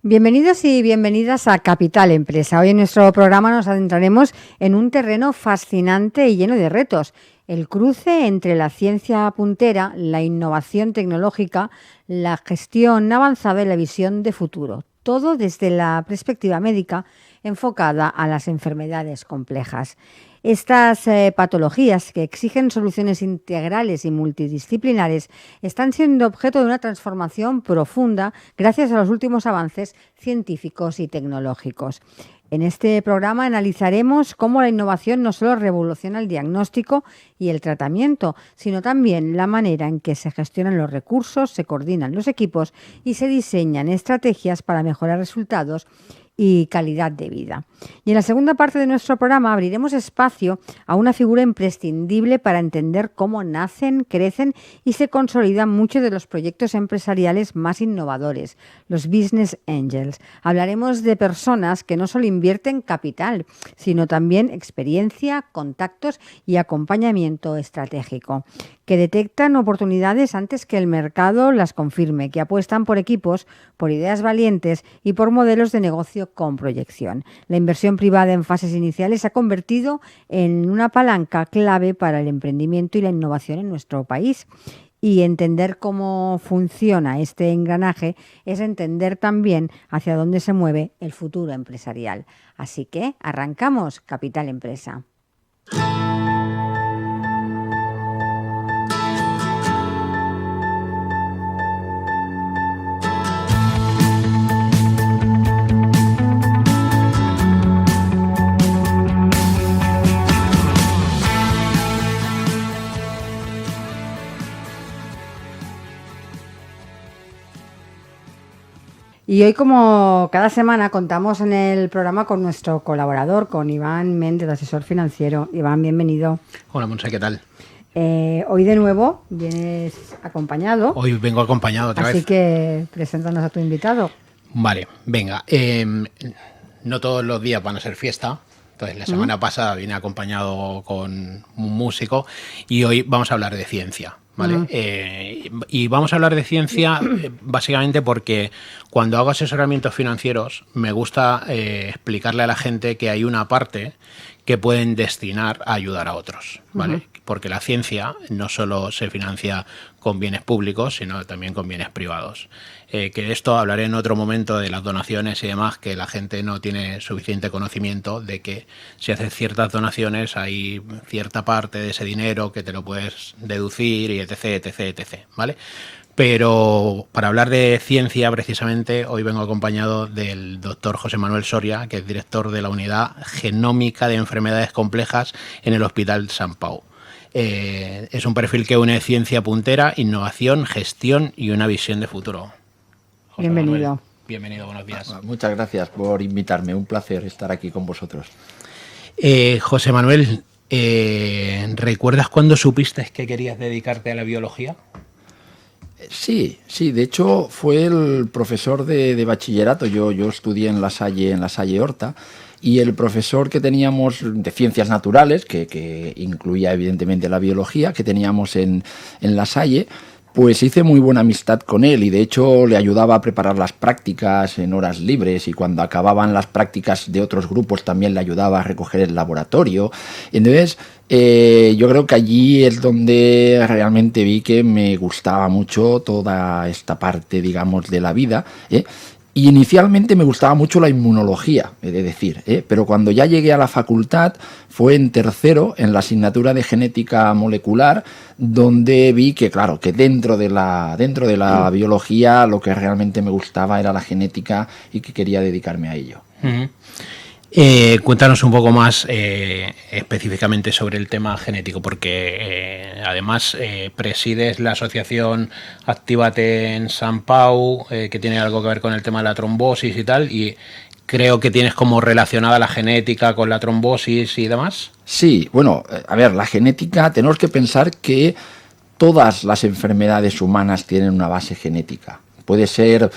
Bienvenidos y bienvenidas a Capital Empresa. Hoy en nuestro programa nos adentraremos en un terreno fascinante y lleno de retos. El cruce entre la ciencia puntera, la innovación tecnológica, la gestión avanzada y la visión de futuro. Todo desde la perspectiva médica enfocada a las enfermedades complejas. Estas patologías que exigen soluciones integrales y multidisciplinares están siendo objeto de una transformación profunda gracias a los últimos avances científicos y tecnológicos. En este programa analizaremos cómo la innovación no solo revoluciona el diagnóstico y el tratamiento, sino también la manera en que se gestionan los recursos, se coordinan los equipos y se diseñan estrategias para mejorar resultados y calidad de vida. Y en la segunda parte de nuestro programa abriremos espacio a una figura imprescindible para entender cómo nacen, crecen y se consolidan muchos de los proyectos empresariales más innovadores, los Business Angels. Hablaremos de personas que no solo invierten capital, sino también experiencia, contactos y acompañamiento estratégico, que detectan oportunidades antes que el mercado las confirme, que apuestan por equipos, por ideas valientes y por modelos de negocio con proyección. La inversión privada en fases iniciales se ha convertido en una palanca clave para el emprendimiento y la innovación en nuestro país. Y entender cómo funciona este engranaje es entender también hacia dónde se mueve el futuro empresarial. Así que arrancamos Capital Empresa. Y hoy, como cada semana, contamos en el programa con nuestro colaborador, con Iván Méndez, asesor financiero. Iván, bienvenido. Hola, Monse, ¿qué tal? Hoy de nuevo vienes acompañado. Hoy vengo acompañado otra vez. Así que preséntanos a tu invitado. Vale, venga. No todos los días van a ser fiesta. Entonces, la semana pasada vine acompañado con un músico y hoy vamos a hablar de ciencia. ¿Vale? Y vamos a hablar de ciencia básicamente porque cuando hago asesoramientos financieros me gusta explicarle a la gente que hay una parte que pueden destinar a ayudar a otros, ¿vale? Porque la ciencia no solo se financia con bienes públicos, sino también con bienes privados. Que de esto hablaré en otro momento de las donaciones y demás, que la gente no tiene suficiente conocimiento de que si haces ciertas donaciones hay cierta parte de ese dinero que te lo puedes deducir y etc, etc, etc, ¿vale? Pero para hablar de ciencia, precisamente, hoy vengo acompañado del doctor José Manuel Soria, que es director de la Unidad Genómica de Enfermedades Complejas en el Hospital Sant Pau. Es un perfil que une ciencia puntera, innovación, gestión y una visión de futuro. José Bienvenido. Manuel, bienvenido, buenos días. Muchas gracias por invitarme, un placer estar aquí con vosotros. José Manuel, ¿recuerdas cuándo supiste que querías dedicarte a la biología? Sí, de hecho fue el profesor de bachillerato, yo estudié en La Salle Horta, y el profesor que teníamos de ciencias naturales, que incluía evidentemente la biología, que teníamos en La Salle, pues hice muy buena amistad con él y de hecho le ayudaba a preparar las prácticas en horas libres y cuando acababan las prácticas de otros grupos también le ayudaba a recoger el laboratorio. Entonces yo creo que allí es donde realmente vi que me gustaba mucho toda esta parte, digamos, de la vida, Y inicialmente me gustaba mucho la inmunología, he de decir, pero cuando ya llegué a la facultad fue en tercero, en la asignatura de genética molecular, donde vi que, claro, que dentro de la biología lo que realmente me gustaba era la genética y que quería dedicarme a ello. Uh-huh. Cuéntanos un poco más específicamente sobre el tema genético, porque además presides la asociación Actívate en Sant Pau, que tiene algo que ver con el tema de la trombosis y tal, y creo que tienes como relacionada la genética con la trombosis y demás. Sí, bueno, a ver, la genética, tenemos que pensar que todas las enfermedades humanas tienen una base genética. Puede ser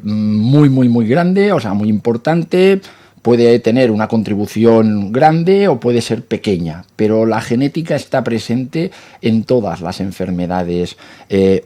muy grande, o sea, muy importante. puede tener una contribución grande o puede ser pequeña, pero la genética está presente en todas las enfermedades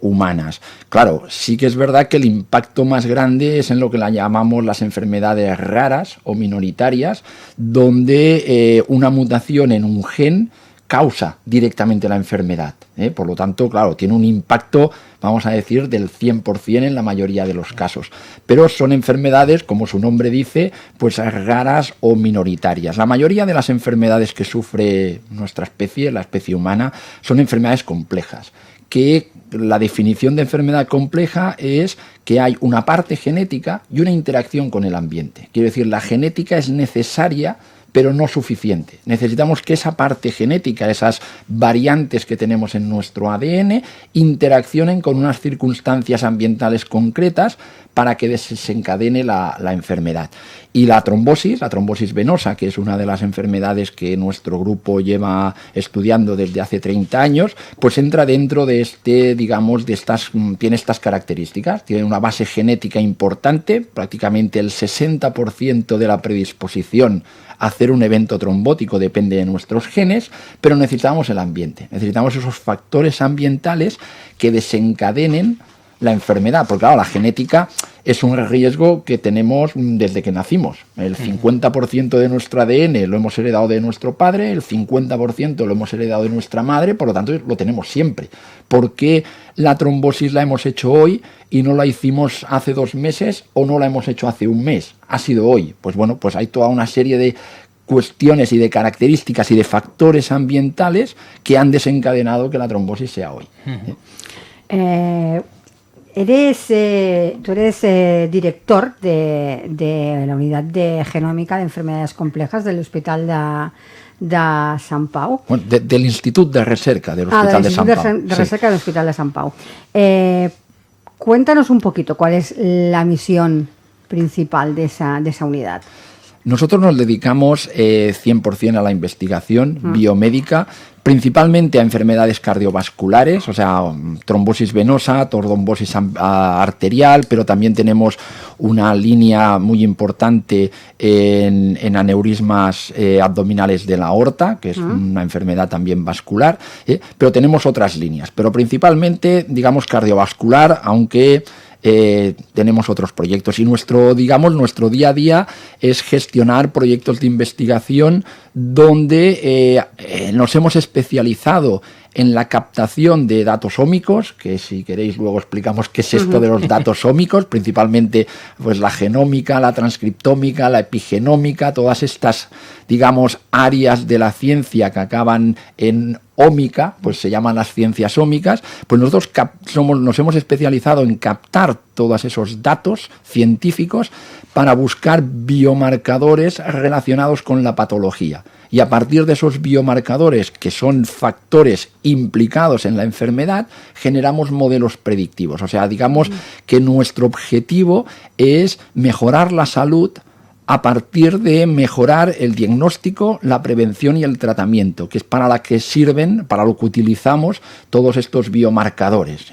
humanas. Claro, sí que es verdad que el impacto más grande es en lo que la llamamos las enfermedades raras o minoritarias, donde una mutación en un gen causa directamente la enfermedad. Por lo tanto, claro, tiene un impacto, vamos a decir, del 100% en la mayoría de los casos. Pero son enfermedades, como su nombre dice, pues raras o minoritarias. La mayoría de las enfermedades que sufre nuestra especie, la especie humana, son enfermedades complejas, que la definición de enfermedad compleja es que hay una parte genética y una interacción con el ambiente. Quiero decir, la genética es necesaria, pero no suficiente. Necesitamos que esa parte genética, esas variantes que tenemos en nuestro ADN, interaccionen con unas circunstancias ambientales concretas para que desencadene la enfermedad. Y la trombosis venosa, que es una de las enfermedades que nuestro grupo lleva estudiando desde hace 30 años, pues entra dentro de tiene estas características. Tiene una base genética importante, prácticamente el 60% de la predisposición a hacer un evento trombótico depende de nuestros genes, pero necesitamos el ambiente, necesitamos esos factores ambientales que desencadenen la enfermedad, porque claro, la genética es un riesgo que tenemos desde que nacimos. El 50% de nuestro ADN lo hemos heredado de nuestro padre, el 50% lo hemos heredado de nuestra madre, por lo tanto lo tenemos siempre. ¿Por qué la trombosis la hemos hecho hoy y no la hicimos hace 2 meses o no la hemos hecho hace 1 mes? Ha sido hoy. Pues bueno, pues hay toda una serie de cuestiones y de características y de factores ambientales que han desencadenado que la trombosis sea hoy. Tú eres director de la unidad de genómica de enfermedades complejas del Hospital de Sant Pau. Bueno, del Institut de Recerca del Hospital de Sant Pau. De Recerca del Hospital de Sant Pau. Cuéntanos un poquito cuál es la misión principal de esa unidad. Nosotros nos dedicamos 100% a la investigación biomédica, principalmente a enfermedades cardiovasculares, o sea, trombosis venosa, trombosis arterial, pero también tenemos una línea muy importante en aneurismas abdominales de la aorta, que es una enfermedad también vascular, pero tenemos otras líneas, pero principalmente, digamos, cardiovascular, aunque tenemos otros proyectos y nuestro día a día es gestionar proyectos de investigación donde nos hemos especializado en la captación de datos ómicos, que si queréis luego explicamos qué es esto de los datos ómicos, principalmente pues la genómica, la transcriptómica, la epigenómica, todas estas, digamos, áreas de la ciencia que acaban en ómica, pues se llaman las ciencias ómicas, pues nosotros nos hemos especializado en captar todos esos datos científicos para buscar biomarcadores relacionados con la patología. Y a partir de esos biomarcadores, que son factores implicados en la enfermedad, generamos modelos predictivos. O sea, digamos que nuestro objetivo es mejorar la salud a partir de mejorar el diagnóstico, la prevención y el tratamiento, que es para lo que sirven, para lo que utilizamos todos estos biomarcadores.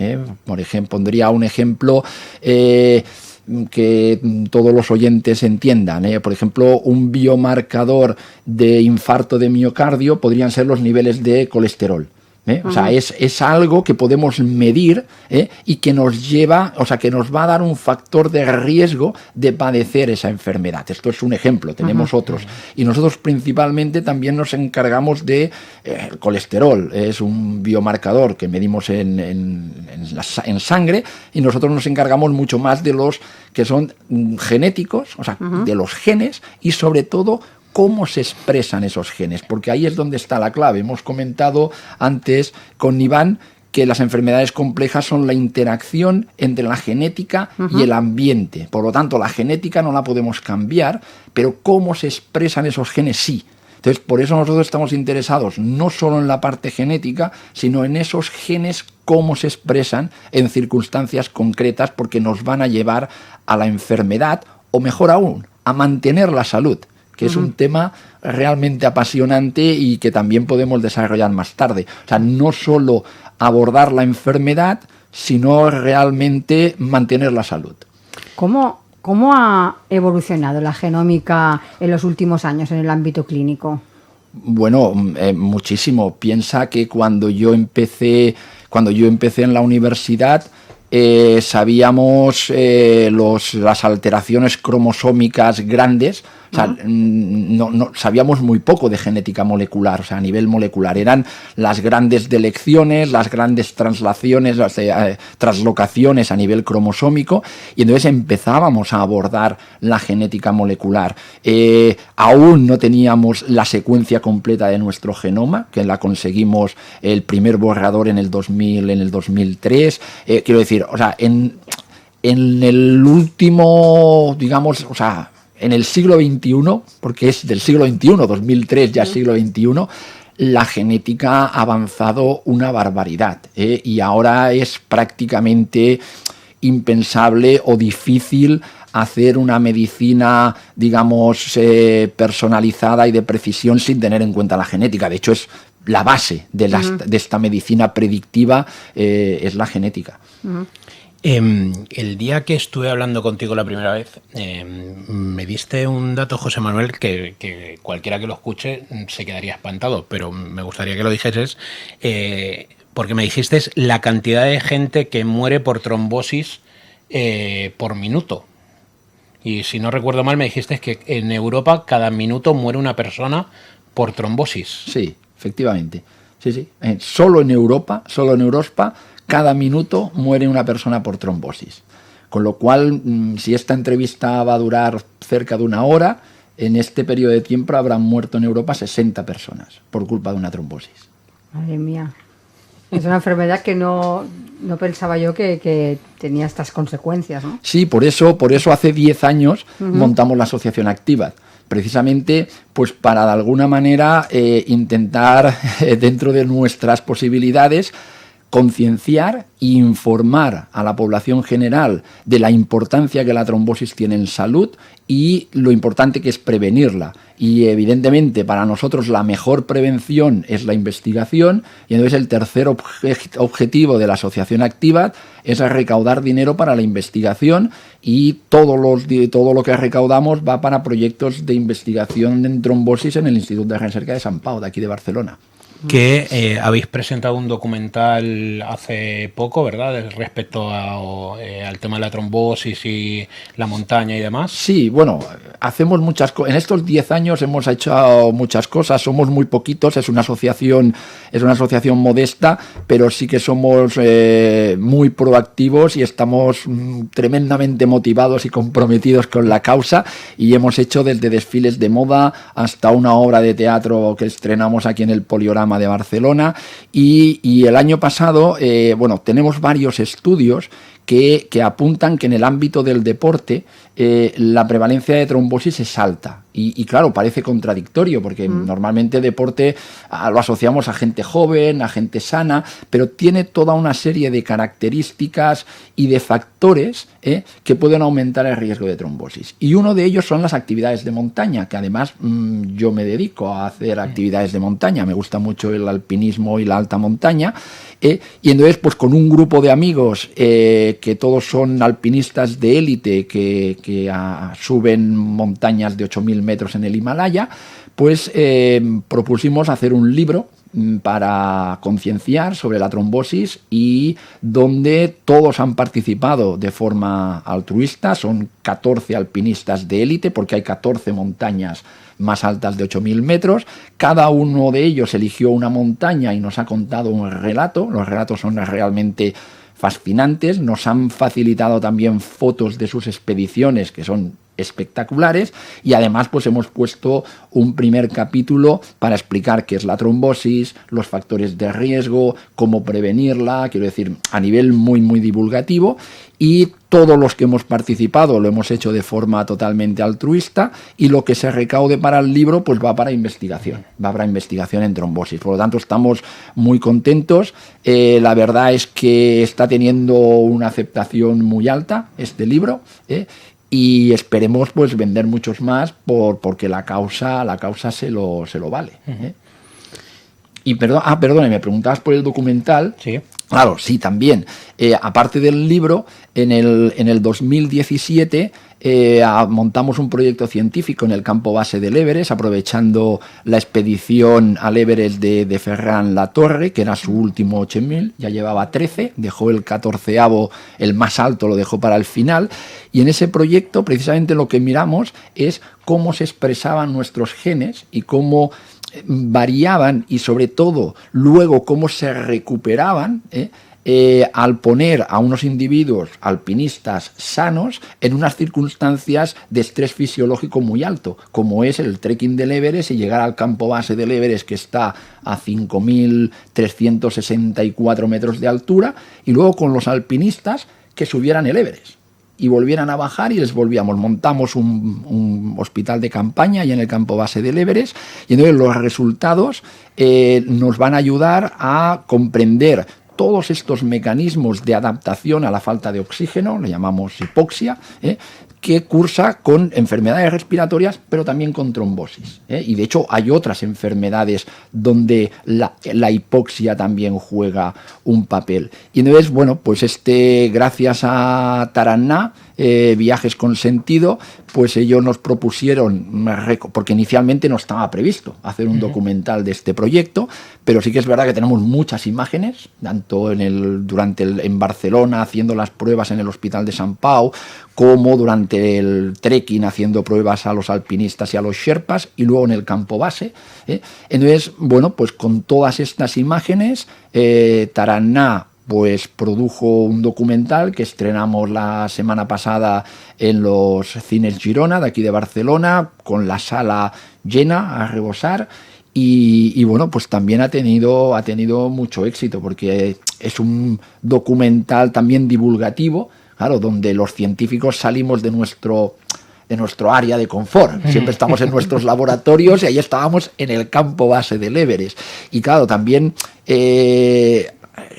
Por ejemplo, pondría un ejemplo que todos los oyentes entiendan. Por ejemplo, un biomarcador de infarto de miocardio podrían ser los niveles de colesterol. O sea, es algo que podemos medir y que nos lleva, o sea, que nos va a dar un factor de riesgo de padecer esa enfermedad. Esto es un ejemplo, tenemos otros. Y nosotros principalmente también nos encargamos de el colesterol. Es un biomarcador que medimos en sangre y nosotros nos encargamos mucho más de los que son genéticos, o sea, de los genes y sobre todo cómo se expresan esos genes, porque ahí es donde está la clave. Hemos comentado antes con Iván que las enfermedades complejas son la interacción entre la genética y el ambiente. Por lo tanto, la genética no la podemos cambiar, pero cómo se expresan esos genes sí. Entonces, por eso nosotros estamos interesados no solo en la parte genética, sino en esos genes, cómo se expresan en circunstancias concretas, porque nos van a llevar a la enfermedad, o mejor aún, a mantener la salud, que es un tema realmente apasionante y que también podemos desarrollar más tarde. O sea, no solo abordar la enfermedad, sino realmente mantener la salud. ¿Cómo ¿Cómo ha evolucionado la genómica en los últimos años en el ámbito clínico? Bueno, muchísimo. Piensa que cuando yo empecé en la universidad, sabíamos las alteraciones cromosómicas grandes. O sea, no sabíamos muy poco de genética molecular, o sea, a nivel molecular. Eran las grandes delecciones, las grandes translaciones, las traslocaciones a nivel cromosómico, y entonces empezábamos a abordar la genética molecular. Aún no teníamos la secuencia completa de nuestro genoma, que la conseguimos el primer borrador en el 2000, en el 2003. Quiero decir, o sea, en el último, digamos, o sea, en el siglo XXI, porque es del siglo XXI, 2003 ya siglo XXI, la genética ha avanzado una barbaridad, y ahora es prácticamente impensable o difícil hacer una medicina, digamos, personalizada y de precisión sin tener en cuenta la genética. De hecho, es la base de esta medicina predictiva, es la genética. El día que estuve hablando contigo la primera vez, me diste un dato, José Manuel, que cualquiera que lo escuche se quedaría espantado, pero me gustaría que lo dijeses, porque me dijiste la cantidad de gente que muere por trombosis por minuto. Y si no recuerdo mal, me dijiste que en Europa cada minuto muere una persona por trombosis. Sí, efectivamente. Sí. Solo en Europa, cada minuto muere una persona por trombosis. Con lo cual, si esta entrevista va a durar cerca de una hora, en este periodo de tiempo habrán muerto en Europa 60 personas por culpa de una trombosis. Madre mía. Es una enfermedad que no pensaba yo que tenía estas consecuencias, ¿no? Sí, por eso hace 10 años montamos la Asociación Activad. Precisamente pues para de alguna manera intentar, dentro de nuestras posibilidades, concienciar e informar a la población general de la importancia que la trombosis tiene en salud y lo importante que es prevenirla. Y evidentemente para nosotros la mejor prevención es la investigación, y entonces el tercer objetivo de la Asociación Activad es recaudar dinero para la investigación, y todo lo que recaudamos va para proyectos de investigación en trombosis en el Instituto de Recerca de Sant Pau, de aquí de Barcelona. Que habéis presentado un documental hace poco, ¿verdad?, respecto al tema de la trombosis y la montaña y demás. Sí, bueno, hacemos muchas cosas. En estos 10 años hemos hecho muchas cosas. Somos muy poquitos, es una asociación modesta, pero sí que somos muy proactivos y estamos tremendamente motivados y comprometidos con la causa, y hemos hecho desde desfiles de moda hasta una obra de teatro que estrenamos aquí en el Poliorama de Barcelona, y el año pasado, tenemos varios estudios que apuntan que en el ámbito del deporte la prevalencia de trombosis es alta. Y claro, parece contradictorio, porque normalmente deporte lo asociamos a gente joven, a gente sana, pero tiene toda una serie de características y de factores que pueden aumentar el riesgo de trombosis. Y uno de ellos son las actividades de montaña, que además yo me dedico a hacer actividades de montaña. Me gusta mucho el alpinismo y la alta montaña. Y entonces, pues con un grupo de amigos que todos son alpinistas de élite, que suben montañas de 8.000 metros en el Himalaya, pues propusimos hacer un libro para concienciar sobre la trombosis, y donde todos han participado de forma altruista. Son 14 alpinistas de élite, porque hay 14 montañas más altas de 8.000 metros. Cada uno de ellos eligió una montaña y nos ha contado un relato. Los relatos son realmente fascinantes. Nos han facilitado también fotos de sus expediciones, que son espectaculares, y además pues hemos puesto un primer capítulo para explicar qué es la trombosis, los factores de riesgo, cómo prevenirla, quiero decir, a nivel muy muy divulgativo. Y todos los que hemos participado lo hemos hecho de forma totalmente altruista, y lo que se recaude para el libro pues va para investigación en trombosis. Por lo tanto, estamos muy contentos. La verdad es que está teniendo una aceptación muy alta este libro, y esperemos pues vender muchos más porque la causa se lo vale. Y perdón, me preguntabas por el documental. Sí. Claro, sí, también. Aparte del libro, en el 2017 montamos un proyecto científico en el campo base del Everest, aprovechando la expedición al Everest de Ferran Latorre, que era su último 8000, ya llevaba 13, dejó el 14avo, el más alto lo dejó para el final, y en ese proyecto precisamente lo que miramos es cómo se expresaban nuestros genes y cómo variaban y sobre todo luego cómo se recuperaban al poner a unos individuos alpinistas sanos en unas circunstancias de estrés fisiológico muy alto, como es el trekking del Everest y llegar al campo base del Everest, que está a 5.364 metros de altura, y luego con los alpinistas que subieran el Everest y volvieran a bajar, y les volvíamos. Montamos un hospital de campaña y en el campo base del Everest, y entonces los resultados nos van a ayudar a comprender todos estos mecanismos de adaptación a la falta de oxígeno, le llamamos hipoxia, que cursa con enfermedades respiratorias, pero también con trombosis. Y de hecho hay otras enfermedades donde la hipoxia también juega un papel. Y entonces, bueno, pues gracias a Taraná, Viajes con Sentido, pues ellos nos propusieron, porque inicialmente no estaba previsto hacer un documental de este proyecto, pero sí que es verdad que tenemos muchas imágenes, tanto en Barcelona haciendo las pruebas en el Hospital de Sant Pau, como durante el trekking haciendo pruebas a los alpinistas y a los sherpas, y luego en el campo base. Entonces, bueno, pues con todas estas imágenes, Taraná pues produjo un documental que estrenamos la semana pasada en los cines Girona, de aquí de Barcelona, con la sala llena a rebosar. Y bueno, pues también ha tenido mucho éxito, porque es un documental también divulgativo, claro, donde los científicos salimos de nuestro área de confort. Siempre estamos en nuestros laboratorios, y ahí estábamos en el campo base del Everest. Y claro, también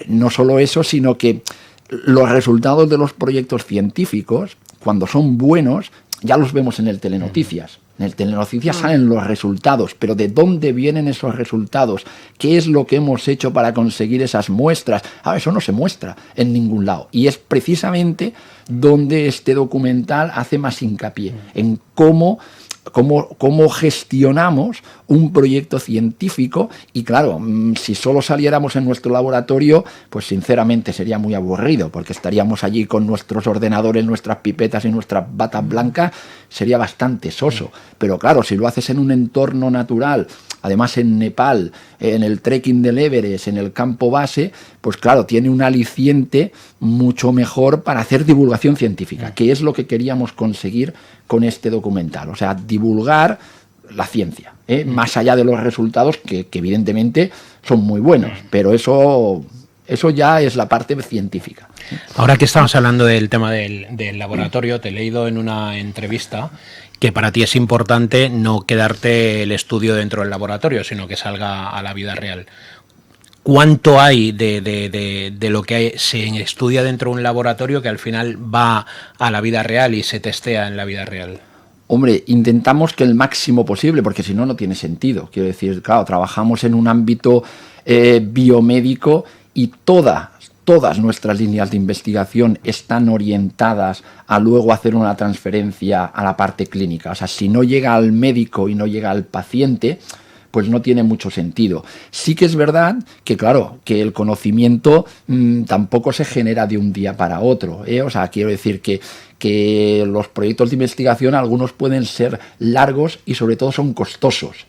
no solo eso, sino que los resultados de los proyectos científicos, cuando son buenos, ya los vemos en el Telenoticias. En el Telenoticias salen los resultados, pero ¿de dónde vienen esos resultados? ¿Qué es lo que hemos hecho para conseguir esas muestras? Eso no se muestra en ningún lado. Y es precisamente donde este documental hace más hincapié, en cómo gestionamos un proyecto científico. Y claro, si solo saliéramos en nuestro laboratorio, pues sinceramente sería muy aburrido, porque estaríamos allí con nuestros ordenadores, nuestras pipetas y nuestras batas blancas, sería bastante soso. Pero claro, si lo haces en un entorno natural, además en Nepal, en el trekking del Everest, en el campo base, pues claro, tiene un aliciente mucho mejor para hacer divulgación científica, que es lo que queríamos conseguir con este documental. O sea, divulgar la ciencia, más allá de los resultados que evidentemente son muy buenos, pero eso ya es la parte científica. Ahora que estamos hablando del tema del laboratorio, te he leído en una entrevista que para ti es importante no quedarte el estudio dentro del laboratorio, sino que salga a la vida real. ¿Cuánto hay de lo que se estudia dentro de un laboratorio que al final va a la vida real y se testea en la vida real? Hombre, intentamos que el máximo posible, porque si no, no tiene sentido. Quiero decir, claro, trabajamos en un ámbito biomédico, y todas nuestras líneas de investigación están orientadas a luego hacer una transferencia a la parte clínica. O sea, si no llega al médico y no llega al paciente, pues no tiene mucho sentido. Sí que es verdad que, claro, que el conocimiento tampoco se genera de un día para otro. O sea, quiero decir que los proyectos de investigación, algunos pueden ser largos y sobre todo son costosos,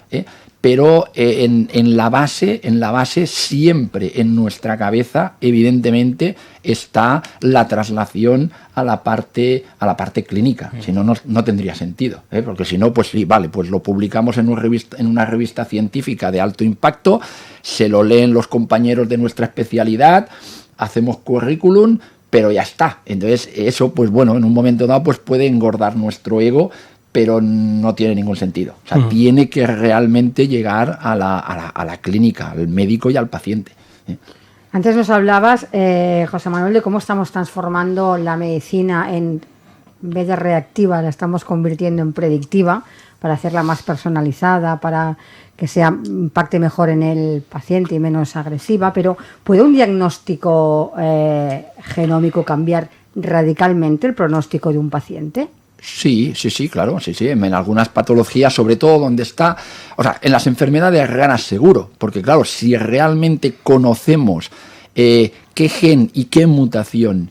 pero en la base siempre en nuestra cabeza, evidentemente, está la traslación a la parte clínica. Si no, no tendría sentido, porque si no, pues sí, vale, pues lo publicamos en una revista científica de alto impacto, se lo leen los compañeros de nuestra especialidad, hacemos currículum, pero ya está. Entonces eso, pues bueno, en un momento dado pues puede engordar nuestro ego, pero no tiene ningún sentido. O sea, tiene que realmente llegar a la clínica, al médico y al paciente. Antes nos hablabas, José Manuel, de cómo estamos transformando la medicina en vez de reactiva, la estamos convirtiendo en predictiva, para hacerla más personalizada, para que impacte mejor en el paciente y menos agresiva, pero ¿puede un diagnóstico genómico cambiar radicalmente el pronóstico de un paciente? Sí, claro, sí. En algunas patologías, sobre todo donde está, o sea, en las enfermedades raras seguro, porque claro, si realmente conocemos qué gen y qué mutación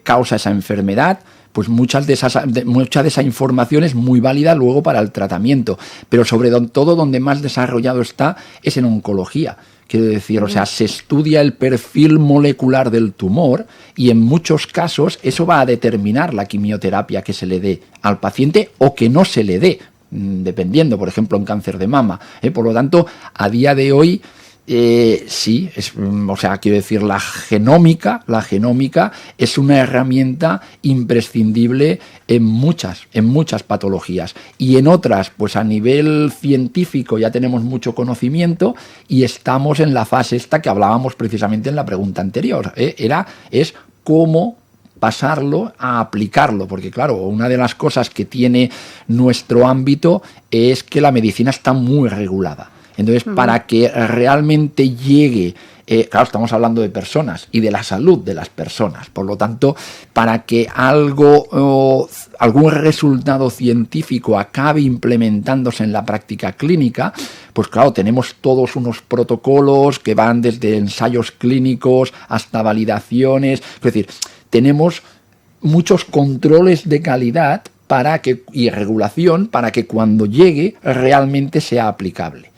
causa esa enfermedad, pues mucha de esa información es muy válida luego para el tratamiento, pero sobre todo donde más desarrollado está es en oncología. Quiero decir, o sea, se estudia el perfil molecular del tumor y en muchos casos eso va a determinar la quimioterapia que se le dé al paciente o que no se le dé, dependiendo, por ejemplo, en cáncer de mama. Por lo tanto, a día de hoy, sí, o sea, quiero decir, la genómica es una herramienta imprescindible en muchas patologías, y en otras, pues a nivel científico ya tenemos mucho conocimiento y estamos en la fase esta que hablábamos precisamente en la pregunta anterior, es cómo pasarlo a aplicarlo, porque claro, una de las cosas que tiene nuestro ámbito es que la medicina está muy regulada. Entonces, para que realmente llegue, claro, estamos hablando de personas y de la salud de las personas, por lo tanto, para que algún resultado científico acabe implementándose en la práctica clínica, pues claro, tenemos todos unos protocolos que van desde ensayos clínicos hasta validaciones, es decir, tenemos muchos controles de calidad y regulación para que cuando llegue realmente sea aplicable.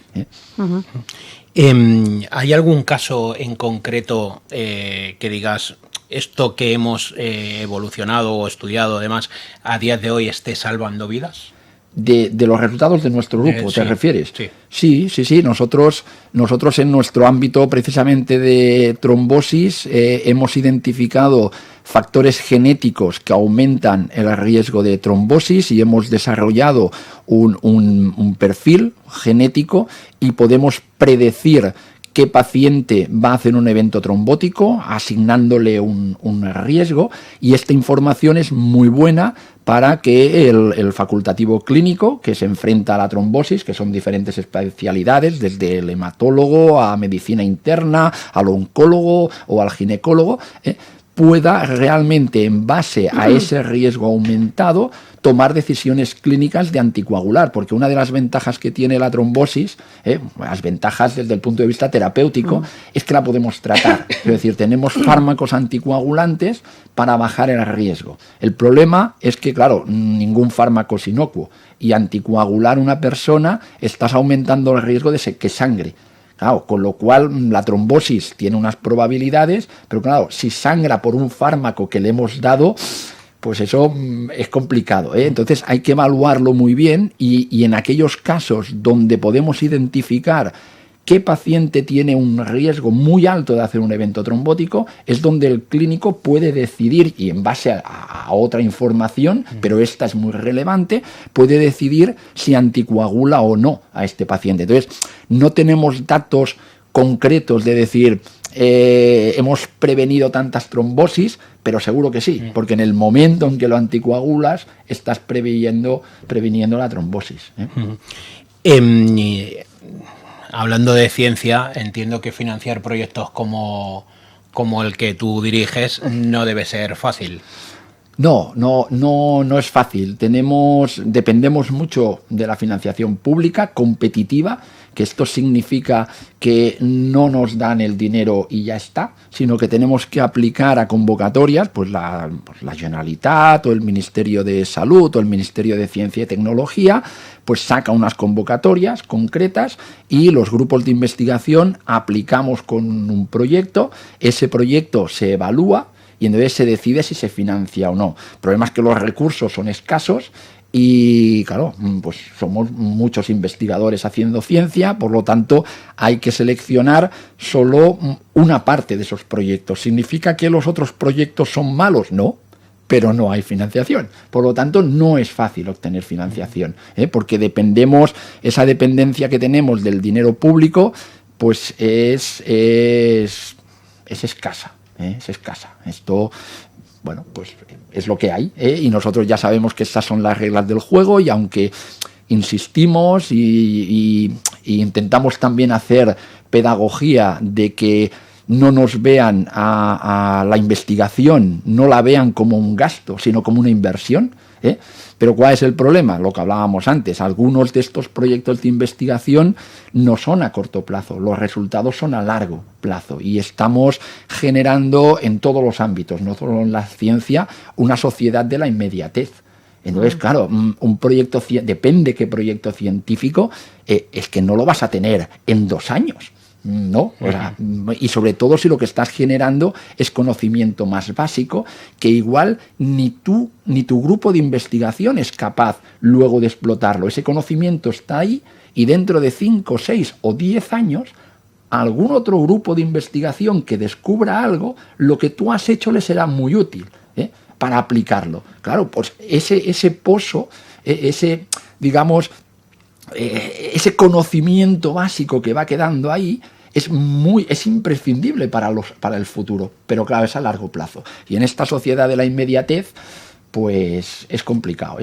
¿Hay algún caso en concreto que digas, esto que hemos evolucionado o estudiado además a día de hoy esté salvando vidas? De los resultados de nuestro grupo, ¿te refieres? Sí. Sí. Nosotros en nuestro ámbito precisamente de trombosis hemos identificado factores genéticos que aumentan el riesgo de trombosis y hemos desarrollado un perfil genético y podemos predecir qué paciente va a hacer un evento trombótico, asignándole un riesgo, y esta información es muy buena para que el facultativo clínico que se enfrenta a la trombosis, que son diferentes especialidades, desde el hematólogo a medicina interna, al oncólogo o al ginecólogo, pueda realmente, en base a ese riesgo aumentado, tomar decisiones clínicas de anticoagular, porque una de las ventajas que tiene la trombosis, las ventajas desde el punto de vista terapéutico, es que la podemos tratar. Es decir, tenemos fármacos anticoagulantes para bajar el riesgo. El problema es que, claro, ningún fármaco es inocuo, y anticoagular una persona estás aumentando el riesgo de que sangre. Claro, con lo cual la trombosis tiene unas probabilidades, pero claro, si sangra por un fármaco que le hemos dado, pues eso es complicado, Entonces hay que evaluarlo muy bien y en aquellos casos donde podemos identificar qué paciente tiene un riesgo muy alto de hacer un evento trombótico, es donde el clínico puede decidir, y en base a otra información, pero esta es muy relevante, puede decidir si anticoagula o no a este paciente. Entonces, no tenemos datos concretos de decir, hemos prevenido tantas trombosis, pero seguro que sí, porque en el momento en que lo anticoagulas, estás previniendo la trombosis. Hablando de ciencia, entiendo que financiar proyectos como el que tú diriges no debe ser fácil. No es fácil. Dependemos mucho de la financiación pública competitiva, que esto significa que no nos dan el dinero y ya está, sino que tenemos que aplicar a convocatorias, pues la Generalitat o el Ministerio de Salud o el Ministerio de Ciencia y Tecnología, pues saca unas convocatorias concretas y los grupos de investigación aplicamos con un proyecto, ese proyecto se evalúa y entonces se decide si se financia o no. El problema es que los recursos son escasos y, claro, pues somos muchos investigadores haciendo ciencia, por lo tanto hay que seleccionar solo una parte de esos proyectos. ¿Significa que los otros proyectos son malos? No, pero no hay financiación. Por lo tanto, no es fácil obtener financiación, porque esa dependencia que tenemos del dinero público, pues es escasa. Es escasa. Esto bueno, pues es lo que hay, y nosotros ya sabemos que estas son las reglas del juego, y aunque insistimos y intentamos también hacer pedagogía de que no nos vean a la investigación, no la vean como un gasto, sino como una inversión, Pero ¿cuál es el problema? Lo que hablábamos antes, algunos de estos proyectos de investigación no son a corto plazo, los resultados son a largo plazo, y estamos generando en todos los ámbitos, no solo en la ciencia, una sociedad de la inmediatez. Entonces, claro, un proyecto, depende qué proyecto científico, es que no lo vas a tener en 2 años. No, o sea, y sobre todo si lo que estás generando es conocimiento más básico, que igual ni tú ni tu grupo de investigación es capaz luego de explotarlo. Ese conocimiento está ahí, y dentro de 5, 6 o 10 años, algún otro grupo de investigación que descubra algo, lo que tú has hecho le será muy útil, para aplicarlo. Claro, pues ese pozo, digamos, ese conocimiento básico que va quedando ahí es imprescindible para el futuro, pero claro, es a largo plazo. Y en esta sociedad de la inmediatez, pues es complicado.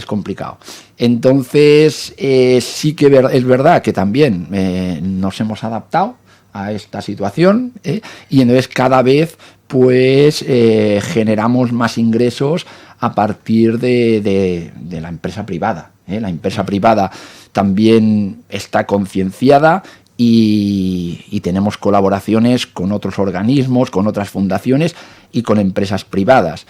Entonces, sí que es verdad que también nos hemos adaptado a esta situación, y entonces cada vez pues generamos más ingresos a partir de la empresa privada. La empresa privada también está concienciada, y tenemos colaboraciones con otros organismos, con otras fundaciones y con empresas privadas.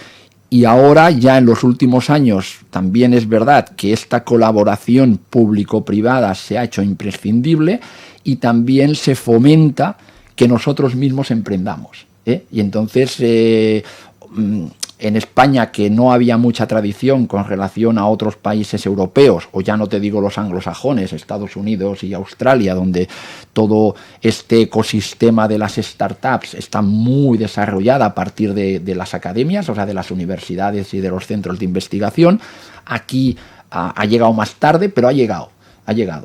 Y ahora, ya en los últimos años, también es verdad que esta colaboración público-privada se ha hecho imprescindible, y también se fomenta que nosotros mismos emprendamos. Y entonces, en España, que no había mucha tradición con relación a otros países europeos, o ya no te digo los anglosajones, Estados Unidos y Australia, donde todo este ecosistema de las startups está muy desarrollada a partir de las academias, o sea, de las universidades y de los centros de investigación. Aquí ha llegado más tarde, pero ha llegado.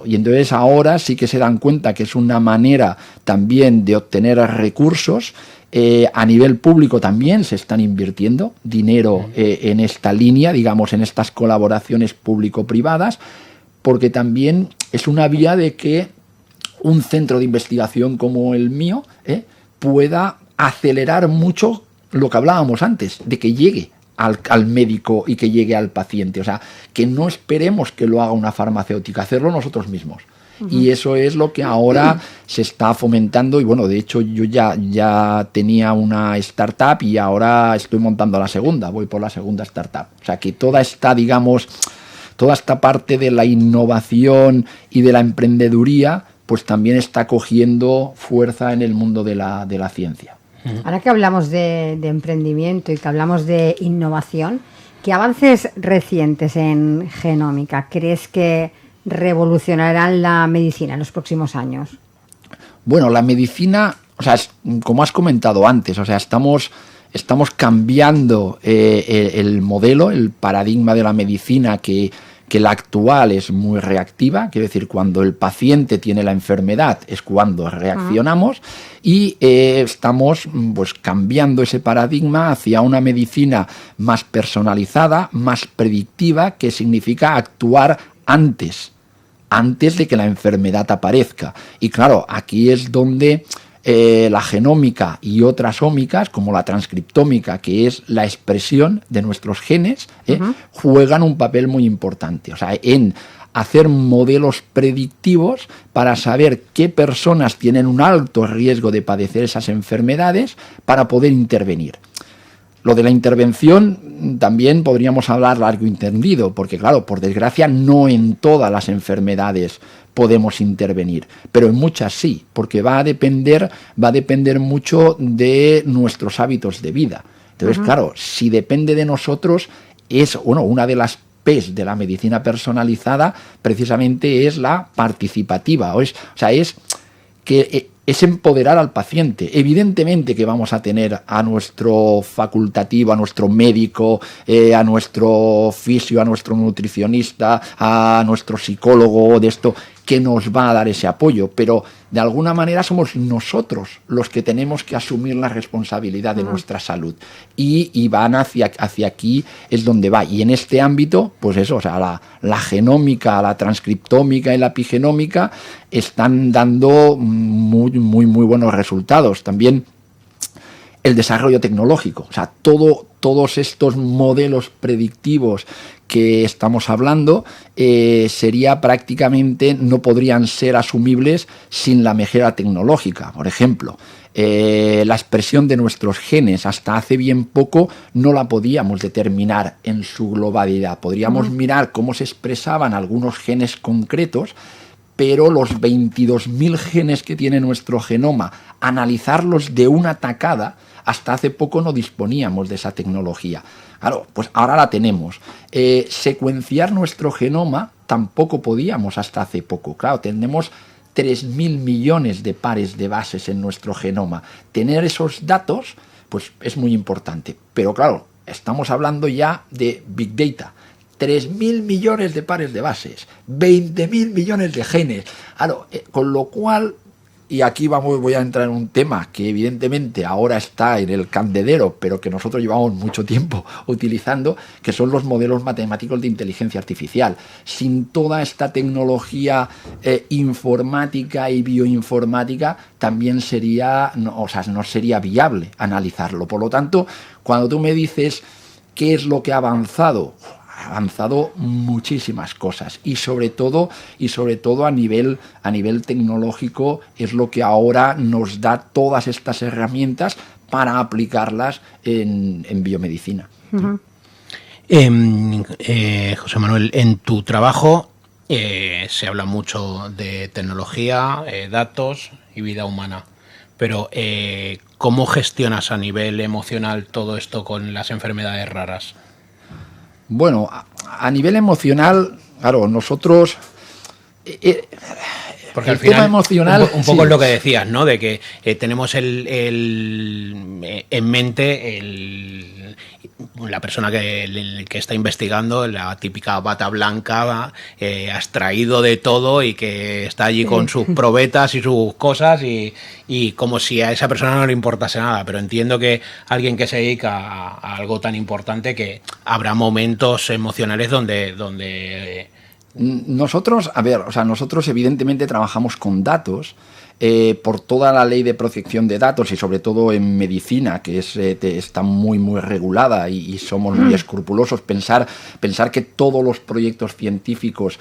Y entonces ahora sí que se dan cuenta que es una manera también de obtener recursos. A nivel público también se están invirtiendo dinero en esta línea, digamos, en estas colaboraciones público-privadas, porque también es una vía de que un centro de investigación como el mío pueda acelerar mucho lo que hablábamos antes, de que llegue al médico y que llegue al paciente. O sea, que no esperemos que lo haga una farmacéutica, hacerlo nosotros mismos. Y eso es lo que ahora se está fomentando. Y bueno, de hecho yo ya tenía una startup y ahora estoy montando la segunda, voy por la segunda startup. O sea que toda esta parte de la innovación y de la emprendeduría, pues también está cogiendo fuerza en el mundo de la ciencia. Ahora que hablamos de emprendimiento y que hablamos de innovación, ¿qué avances recientes en genómica crees que revolucionarán la medicina en los próximos años? Bueno, la medicina, o sea, como has comentado antes, o sea, estamos cambiando el modelo, el paradigma de la medicina, que la actual es muy reactiva, quiero decir, cuando el paciente tiene la enfermedad es cuando reaccionamos, y estamos pues cambiando ese paradigma hacia una medicina más personalizada, más predictiva, que significa actuar antes de que la enfermedad aparezca. Y claro, aquí es donde la genómica y otras ómicas, como la transcriptómica, que es la expresión de nuestros genes, juegan un papel muy importante. O sea, en hacer modelos predictivos para saber qué personas tienen un alto riesgo de padecer esas enfermedades para poder intervenir. Lo de la intervención también podríamos hablar largo y tendido, porque claro, por desgracia no en todas las enfermedades podemos intervenir, pero en muchas sí, porque va a depender mucho de nuestros hábitos de vida. Entonces, claro, si depende de nosotros, una de las P's de la medicina personalizada precisamente es la participativa, es empoderar al paciente. Evidentemente que vamos a tener a nuestro facultativo, a nuestro médico, a nuestro fisio, a nuestro nutricionista, a nuestro psicólogo de esto, que nos va a dar ese apoyo, pero de alguna manera somos nosotros los que tenemos que asumir la responsabilidad de nuestra salud y van hacia aquí es donde va. Y en este ámbito, pues eso, o sea, la genómica, la transcriptómica y la epigenómica están dando muy buenos resultados. También el desarrollo tecnológico, o sea, todos estos modelos predictivos que estamos hablando sería prácticamente, no podrían ser asumibles sin la mejora tecnológica. Por ejemplo, la expresión de nuestros genes hasta hace bien poco no la podíamos determinar en su globalidad. Podríamos mirar cómo se expresaban algunos genes concretos, pero los 22.000 genes que tiene nuestro genoma, analizarlos de una tacada, hasta hace poco no disponíamos de esa tecnología. Claro, pues ahora la tenemos. Secuenciar nuestro genoma tampoco podíamos hasta hace poco. Claro, tenemos 3.000 millones de pares de bases en nuestro genoma. Tener esos datos, pues es muy importante. Pero claro, estamos hablando ya de Big Data. 3.000 millones de pares de bases, 20.000 millones de genes. Claro, con lo cual, y aquí voy a entrar en un tema que evidentemente ahora está en el candedero, pero que nosotros llevamos mucho tiempo utilizando, que son los modelos matemáticos de inteligencia artificial. Sin toda esta tecnología informática y bioinformática, también no sería viable analizarlo. Por lo tanto, cuando tú me dices qué es lo que ha avanzado muchísimas cosas y sobre todo a nivel tecnológico es lo que ahora nos da todas estas herramientas para aplicarlas en biomedicina. Uh-huh. José Manuel, en tu trabajo se habla mucho de tecnología, datos y vida humana, pero ¿cómo gestionas a nivel emocional todo esto con las enfermedades raras? Bueno, a nivel emocional, claro, nosotros... Porque al final, tema emocional, un poco es lo que decías, ¿no? De que tenemos en mente la persona que está investigando, la típica bata blanca, abstraído de todo y que está allí con sus probetas y sus cosas y como si a esa persona no le importase nada. Pero entiendo que alguien que se dedica a algo tan importante, que habrá momentos emocionales donde nosotros evidentemente trabajamos con datos por toda la ley de protección de datos y sobre todo en medicina, que está muy regulada y somos muy escrupulosos. Pensar que todos los proyectos científicos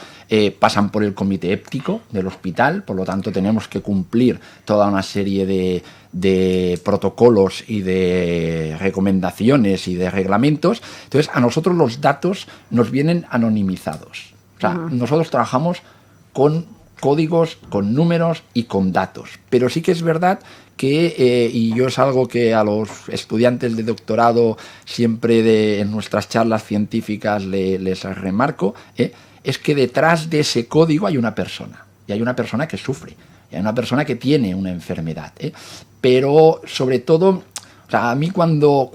pasan por el comité ético del hospital, por lo tanto tenemos que cumplir toda una serie de protocolos y de recomendaciones y de reglamentos. Entonces, a nosotros los datos nos vienen anonimizados. O sea, nosotros trabajamos con códigos, con números y con datos. Pero sí que es verdad que, y yo es algo que a los estudiantes de doctorado siempre en nuestras charlas científicas les remarco, es que detrás de ese código hay una persona. Y hay una persona que sufre. Y hay una persona que tiene una enfermedad. Pero sobre todo... O sea, a mí cuando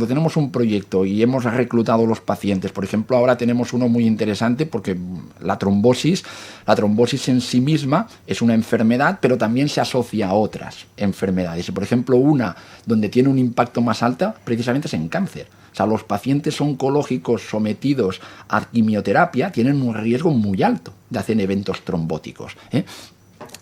tenemos un proyecto y hemos reclutado los pacientes, por ejemplo, ahora tenemos uno muy interesante porque la trombosis en sí misma es una enfermedad, pero también se asocia a otras enfermedades. Por ejemplo, una donde tiene un impacto más alto precisamente es en cáncer. O sea, los pacientes oncológicos sometidos a quimioterapia tienen un riesgo muy alto de hacer eventos trombóticos.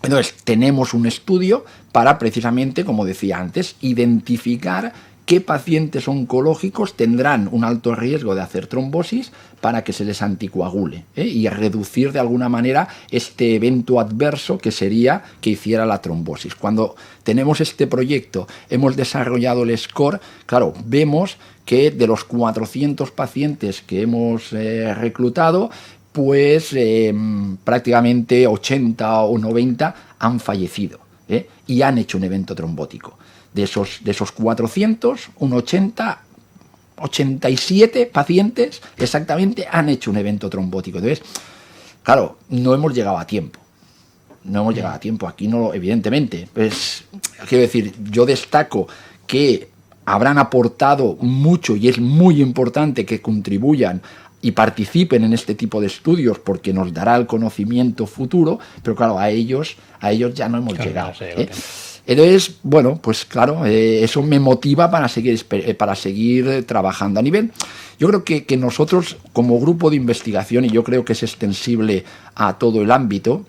Entonces, tenemos un estudio para precisamente, como decía antes, identificar qué pacientes oncológicos tendrán un alto riesgo de hacer trombosis para que se les anticoagule y reducir de alguna manera este evento adverso que sería que hiciera la trombosis. Cuando tenemos este proyecto, hemos desarrollado el score, claro, vemos que de los 400 pacientes que hemos reclutado, pues prácticamente 80 o 90 han fallecido y han hecho un evento trombótico. De esos 400, un 87 pacientes exactamente han hecho un evento trombótico. Entonces, claro, no hemos llegado a tiempo. Aquí no, evidentemente. Pues, quiero decir, yo destaco que habrán aportado mucho y es muy importante que contribuyan y participen en este tipo de estudios porque nos dará el conocimiento futuro, pero claro, a ellos ya no hemos llegado. Entonces, bueno, pues claro, eso me motiva para seguir trabajando. Yo creo que nosotros como grupo de investigación, y yo creo que es extensible a todo el ámbito,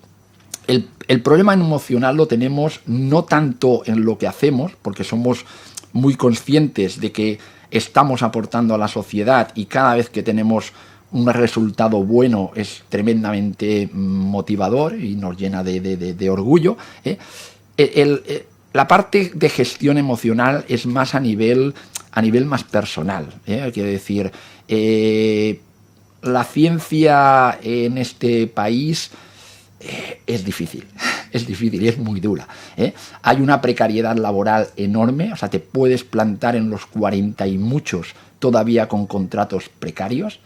el problema emocional lo tenemos no tanto en lo que hacemos, porque somos muy conscientes de que estamos aportando a la sociedad y cada vez que tenemos un resultado bueno es tremendamente motivador y nos llena de orgullo. La parte de gestión emocional es más a nivel más personal. Quiero decir, la ciencia en este país es difícil y es muy dura. Hay una precariedad laboral enorme, o sea, te puedes plantar en los 40 y muchos todavía con contratos precarios,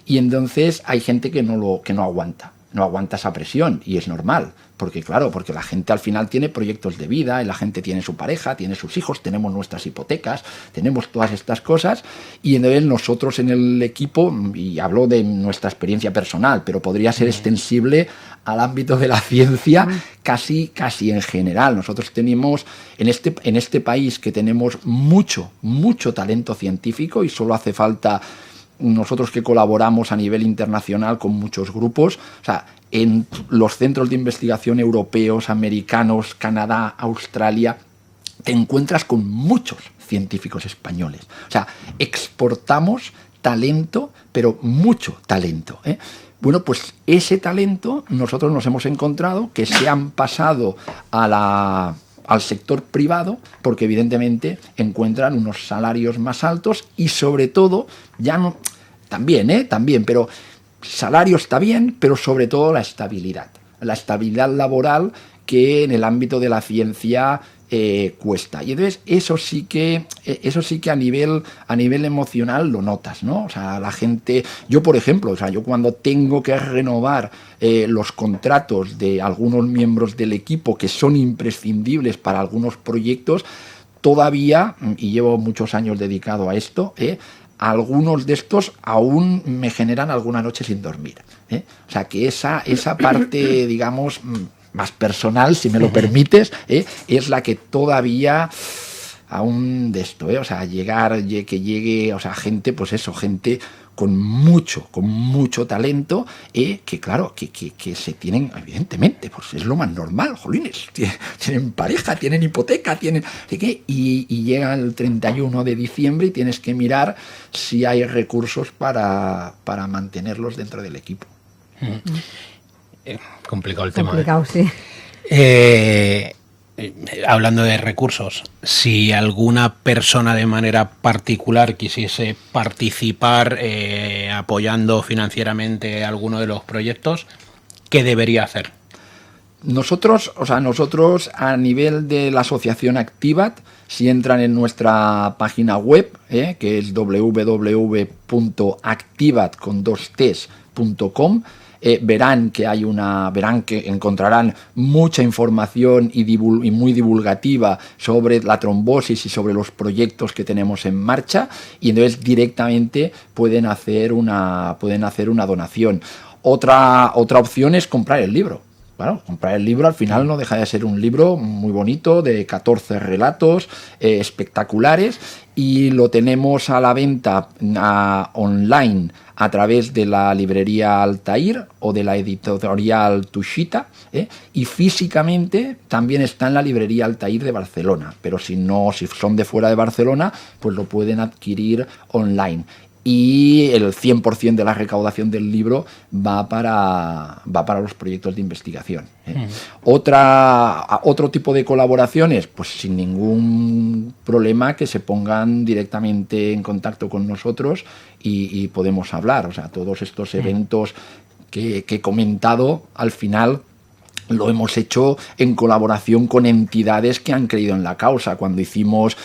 y entonces hay gente que no aguanta esa presión, y es normal, porque la gente al final tiene proyectos de vida, y la gente tiene su pareja, tiene sus hijos, tenemos nuestras hipotecas, tenemos todas estas cosas, y entonces nosotros en el equipo, y hablo de nuestra experiencia personal, pero podría ser extensible al ámbito de la ciencia casi en general. Nosotros tenemos en este país que tenemos mucho talento científico, y solo hace falta nosotros que colaboramos a nivel internacional con muchos grupos, o sea, en los centros de investigación europeos, americanos, Canadá, Australia, te encuentras con muchos científicos españoles. O sea, exportamos talento, pero mucho talento. Bueno, pues ese talento nosotros nos hemos encontrado que se han pasado al sector privado porque evidentemente encuentran unos salarios más altos y sobre todo, también, pero salario está bien, pero sobre todo la estabilidad laboral que en el ámbito de la ciencia cuesta. Y entonces eso sí que a nivel emocional lo notas, ¿no? O sea, la gente, yo por ejemplo, yo cuando tengo que renovar los contratos de algunos miembros del equipo que son imprescindibles para algunos proyectos, todavía, y llevo muchos años dedicado a esto, algunos de estos aún me generan alguna noche sin dormir. O sea, que esa parte, digamos, más personal, si me lo permites, es la que todavía aún de esto, o sea, que llegue, o sea, gente, pues eso, gente con mucho talento, que claro, que se tienen, evidentemente, pues es lo más normal, jolines, tienen pareja, tienen hipoteca, y llega el 31 de diciembre y tienes que mirar si hay recursos para mantenerlos dentro del equipo. Complicado el tema. Complicado, sí. Hablando de recursos, si alguna persona de manera particular quisiese participar apoyando financieramente alguno de los proyectos, ¿qué debería hacer? Nosotros a nivel de la asociación Activat, si entran en nuestra página web, que es www.activat.com, verán que encontrarán mucha información y muy divulgativa sobre la trombosis y sobre los proyectos que tenemos en marcha, y entonces directamente pueden hacer una donación. Otra opción es comprar el libro. Bueno, comprar el libro al final no deja de ser un libro muy bonito de 14 relatos espectaculares, y lo tenemos a la venta online a través de la librería Altair o de la editorial Tushita, y físicamente también está en la librería Altair de Barcelona, pero si son de fuera de Barcelona, pues lo pueden adquirir online. Y el 100% de la recaudación del libro va para los proyectos de investigación. Otro tipo de colaboraciones, pues sin ningún problema, que se pongan directamente en contacto con nosotros y podemos hablar. O sea, todos estos eventos que he comentado, al final lo hemos hecho en colaboración con entidades que han creído en la causa. Cuando hicimos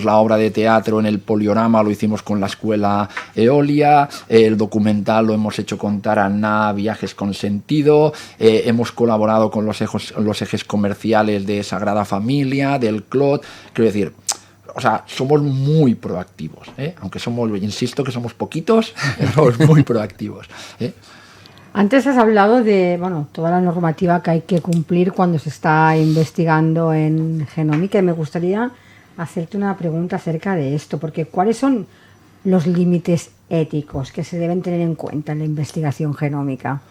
la obra de teatro en el Poliorama, lo hicimos con la Escuela Eolia, el documental lo hemos hecho con Taraná, Viajes con Sentido, hemos colaborado con los ejes comerciales de Sagrada Familia, del Clot. Quiero decir, o sea, somos muy proactivos, ¿eh? Aunque insisto que somos poquitos, somos muy proactivos, ¿eh? Antes has hablado de toda la normativa que hay que cumplir cuando se está investigando en genómica, y me gustaría hacerte una pregunta acerca de esto, porque ¿cuáles son los límites éticos que se deben tener en cuenta en la investigación genómica?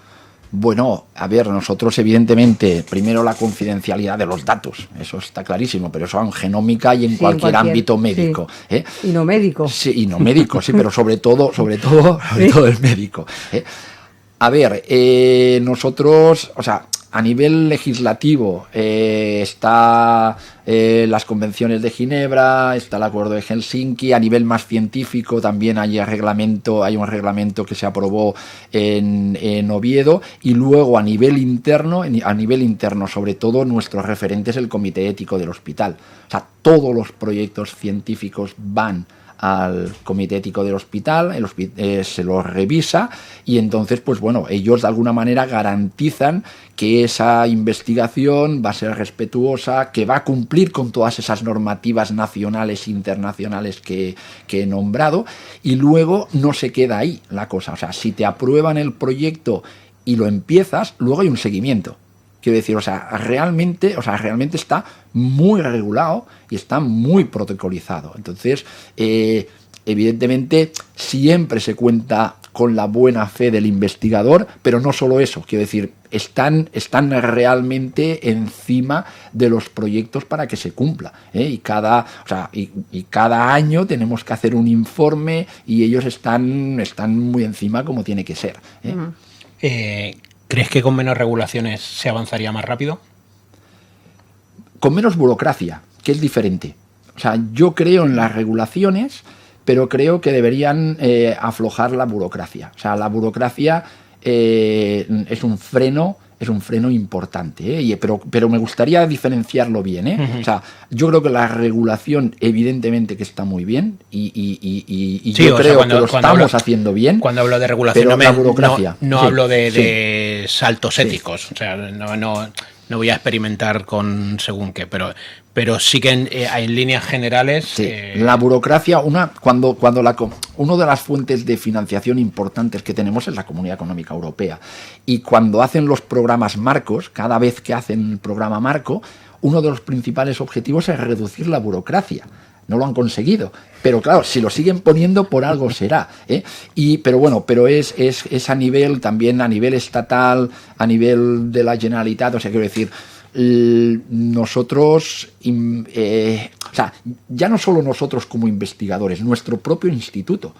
Bueno, a ver, nosotros evidentemente, primero la confidencialidad de los datos, eso está clarísimo, pero eso en genómica y en cualquier ámbito médico. Sí. ¿Eh? Y no médico. Sí, y no médico, sí, pero sobre todo el médico. ¿Eh? A ver, nosotros, o sea, a nivel legislativo está las convenciones de Ginebra, está el acuerdo de Helsinki. A nivel más científico también hay un reglamento que se aprobó en Oviedo, y luego a nivel interno sobre todo nuestro referente es el Comité Ético del Hospital. O sea, todos los proyectos científicos van al Comité Ético del Hospital, se lo revisa, y entonces, pues bueno, ellos de alguna manera garantizan que esa investigación va a ser respetuosa, que va a cumplir con todas esas normativas nacionales e internacionales que he nombrado, y luego no se queda ahí la cosa. O sea, si te aprueban el proyecto y lo empiezas, luego hay un seguimiento. Quiero decir, realmente está muy regulado y está muy protocolizado. Entonces, evidentemente, siempre se cuenta con la buena fe del investigador, pero no solo eso. Quiero decir, están realmente encima de los proyectos para que se cumpla, ¿eh? Y cada año tenemos que hacer un informe, y ellos están muy encima, como tiene que ser, ¿eh? Uh-huh. ¿Crees que con menos regulaciones se avanzaría más rápido? Con menos burocracia, que es diferente. O sea, yo creo en las regulaciones, pero creo que deberían aflojar la burocracia. O sea, la burocracia es un freno importante, ¿eh? Pero me gustaría diferenciarlo bien, ¿eh? Uh-huh. O sea, yo creo que la regulación evidentemente que está muy bien, y sí, yo creo que lo estamos haciendo bien. Cuando hablo de regulación, pero la burocracia, no sí, hablo de saltos éticos. Sí. O sea, no voy a experimentar con según qué, pero sí que en líneas generales... Sí. La burocracia, una de las fuentes de financiación importantes que tenemos es la Comunidad Económica Europea. Y cuando hacen los programas marcos, cada vez que hacen el programa marco, uno de los principales objetivos es reducir la burocracia. No lo han conseguido, pero claro, si lo siguen poniendo, por algo será, ¿eh? Pero es a nivel, también a nivel estatal, a nivel de la Generalitat. O sea, quiero decir, nosotros, ya no solo nosotros como investigadores, nuestro propio instituto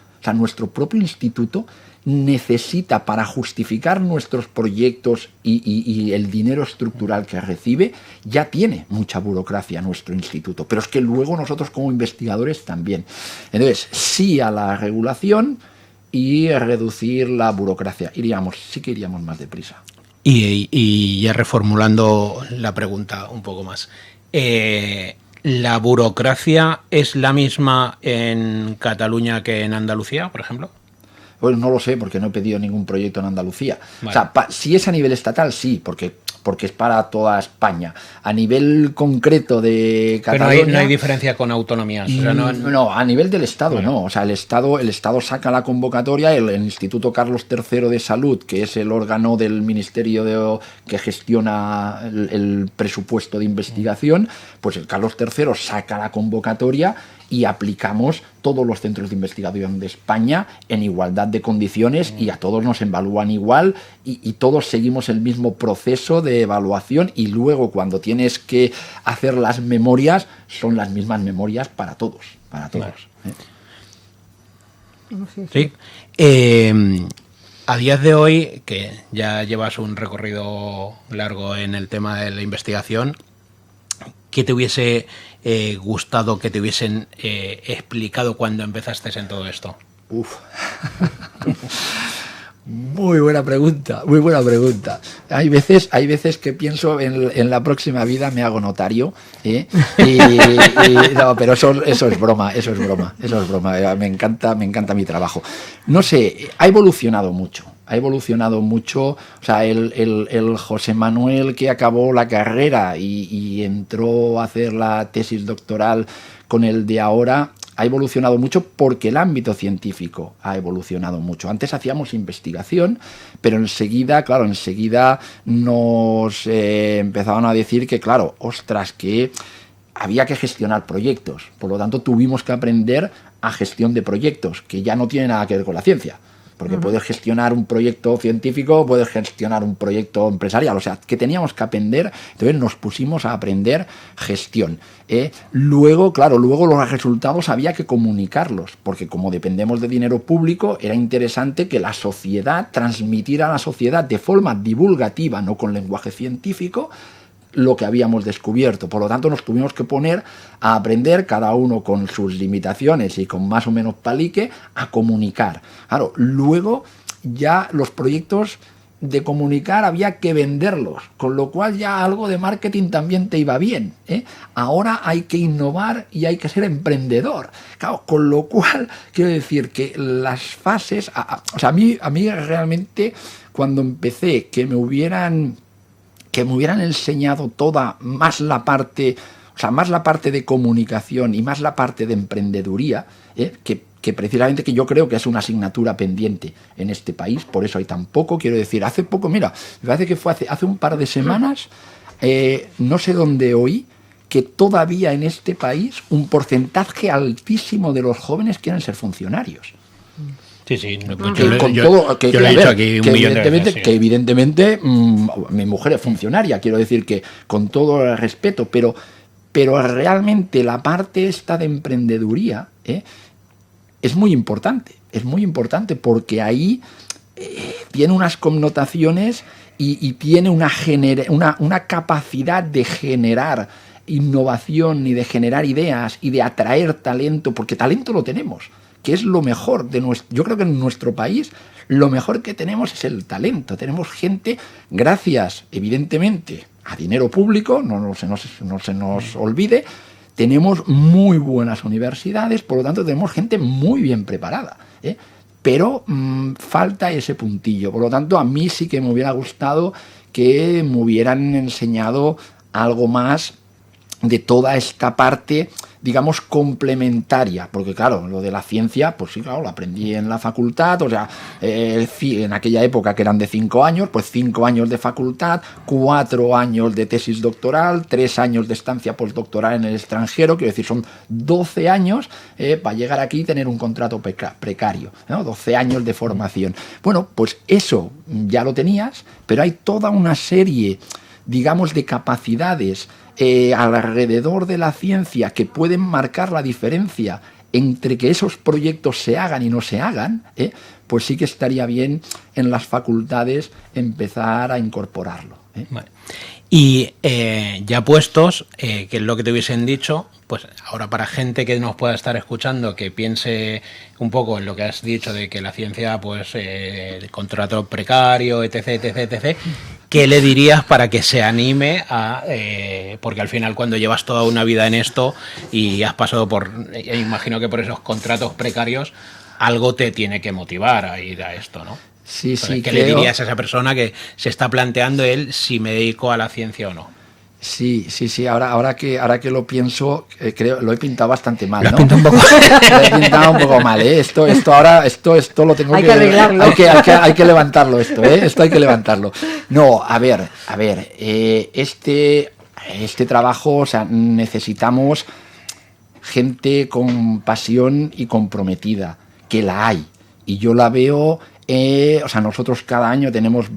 necesita, para justificar nuestros proyectos y el dinero estructural que recibe, ya tiene mucha burocracia nuestro instituto, pero es que luego nosotros como investigadores también. Entonces, sí a la regulación y a reducir la burocracia. Sí que iríamos más deprisa. Y ya reformulando la pregunta un poco más, ¿la burocracia es la misma en Cataluña que en Andalucía, por ejemplo? Pues no lo sé, porque no he pedido ningún proyecto en Andalucía. Vale. O sea, si es a nivel estatal, sí, porque es para toda España. A nivel concreto de Cataluña... Pero no hay diferencia con autonomías. O sea, no, a nivel del Estado no. O sea, el Estado saca la convocatoria, el Instituto Carlos III de Salud, que es el órgano del Ministerio que gestiona el presupuesto de investigación, pues el Carlos III saca la convocatoria y aplicamos todos los centros de investigación de España en igualdad de condiciones, y a todos nos evalúan igual, y todos seguimos el mismo proceso de evaluación, y luego cuando tienes que hacer las memorias son las mismas memorias para todos. Vale. Sí. A día de hoy, que ya llevas un recorrido largo en el tema de la investigación, ¿qué te hubiese gustado que te hubiesen explicado cuando empezaste en todo esto? Muy buena pregunta. Hay veces que pienso en la próxima vida me hago notario, ¿eh? No, pero eso es broma. Me encanta mi trabajo. No sé, ha evolucionado mucho. Ha evolucionado mucho. O sea, el José Manuel que acabó la carrera y entró a hacer la tesis doctoral con el de ahora ha evolucionado mucho porque el ámbito científico ha evolucionado mucho. Antes hacíamos investigación, pero enseguida nos empezaban a decir que, claro, ostras, que había que gestionar proyectos. Por lo tanto, tuvimos que aprender a gestión de proyectos, que ya no tiene nada que ver con la ciencia. Porque puedes gestionar un proyecto científico, puedes gestionar un proyecto empresarial. O sea, que teníamos que aprender. Entonces nos pusimos a aprender gestión. Luego los resultados había que comunicarlos. Porque como dependemos de dinero público, era interesante que la sociedad transmitiera a la sociedad de forma divulgativa, no con lenguaje científico, lo que habíamos descubierto. Por lo tanto, nos tuvimos que poner a aprender, cada uno con sus limitaciones y con más o menos palique, a comunicar. Claro, luego ya los proyectos de comunicar había que venderlos, con lo cual ya algo de marketing también te iba bien, ¿eh? Ahora hay que innovar y hay que ser emprendedor. Claro, con lo cual, quiero decir que las fases... O sea, a mí realmente, cuando empecé, que me hubieran enseñado toda, más la parte de comunicación y más la parte de emprendeduría, que precisamente que yo creo que es una asignatura pendiente en este país, por eso hay tan poco. Quiero decir, hace poco, mira, me parece que fue hace un par de semanas, no sé dónde oí, que todavía en este país un porcentaje altísimo de los jóvenes quieren ser funcionarios. Sí, yo lo he dicho aquí un millón de veces. Que evidentemente mi mujer es funcionaria, quiero decir que con todo el respeto, pero realmente la parte esta de emprendeduría es muy importante porque ahí tiene unas connotaciones y tiene una capacidad de generar innovación y de generar ideas y de atraer talento, porque talento lo tenemos, que es lo mejor de yo creo que en nuestro país lo mejor que tenemos es el talento. Tenemos gente, gracias evidentemente a dinero público, no se nos olvide, tenemos muy buenas universidades, por lo tanto tenemos gente muy bien preparada, pero falta ese puntillo. Por lo tanto, a mí sí que me hubiera gustado que me hubieran enseñado algo más de toda esta parte, digamos, complementaria, porque claro, lo de la ciencia, pues sí, claro, lo aprendí en la facultad, o sea, en aquella época que eran de 5 años, pues 5 años de facultad, 4 años de tesis doctoral, 3 años de estancia postdoctoral en el extranjero, quiero decir, son 12 años para llegar aquí y tener un contrato precario, ¿no? 12 años de formación. Bueno, pues eso ya lo tenías, pero hay toda una serie, digamos, de capacidades alrededor de la ciencia que pueden marcar la diferencia entre que esos proyectos se hagan y no se hagan, pues sí que estaría bien en las facultades empezar a incorporarlo. Vale. Y ya puestos, que es lo que te hubiesen dicho, pues ahora para gente que nos pueda estar escuchando, que piense un poco en lo que has dicho de que la ciencia, pues, contrato precario, etc., ¿qué le dirías para que se anime a...? Porque al final, cuando llevas toda una vida en esto y has pasado imagino que por esos contratos precarios, algo te tiene que motivar a ir a esto, ¿no? Sí, ¿Qué le dirías a esa persona que se está planteando si me dedico a la ciencia o no? Sí. Ahora que lo pienso, creo lo he pintado bastante mal, ¿no? Lo has pintado un poco. Lo he pintado un poco mal, ¿eh? Esto lo tengo hay que arreglarlo. Hay que levantarlo esto, ¿eh? Esto hay que levantarlo. No, a ver, este trabajo, o sea, necesitamos gente con pasión y comprometida, que la hay, y yo la veo. O sea, nosotros cada año tenemos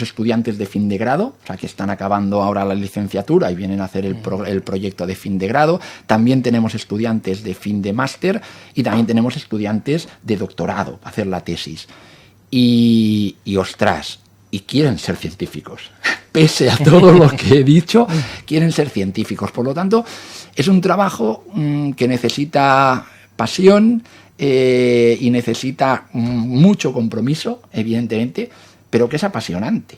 estudiantes de fin de grado, o sea, que están acabando ahora la licenciatura y vienen a hacer el proyecto de fin de grado. También tenemos estudiantes de fin de máster y también tenemos estudiantes de doctorado para hacer la tesis. Y ostras, y quieren ser científicos. Pese a todo lo que he dicho, quieren ser científicos. Por lo tanto, es un trabajo que necesita pasión, y necesita mucho compromiso, evidentemente, pero que es apasionante.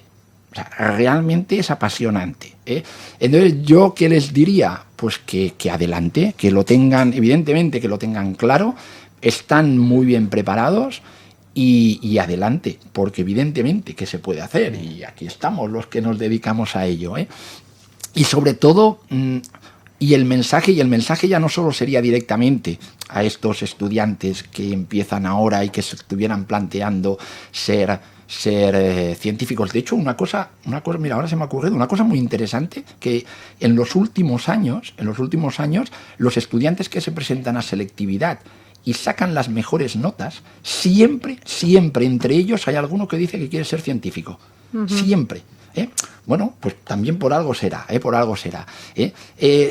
O sea, realmente es apasionante, Entonces, ¿yo qué les diría? Pues que adelante, que lo tengan, evidentemente, que lo tengan claro, están muy bien preparados y adelante, porque evidentemente que se puede hacer, y aquí estamos los que nos dedicamos a ello, ¿eh? Y sobre todo, y el mensaje ya no solo sería directamente a estos estudiantes que empiezan ahora y que se estuvieran planteando ser científicos. De hecho, una cosa, mira, ahora se me ha ocurrido una cosa muy interesante, que en los últimos años, los estudiantes que se presentan a selectividad y sacan las mejores notas, siempre entre ellos hay alguno que dice que quiere ser científico. Siempre. Bueno, pues también por algo será,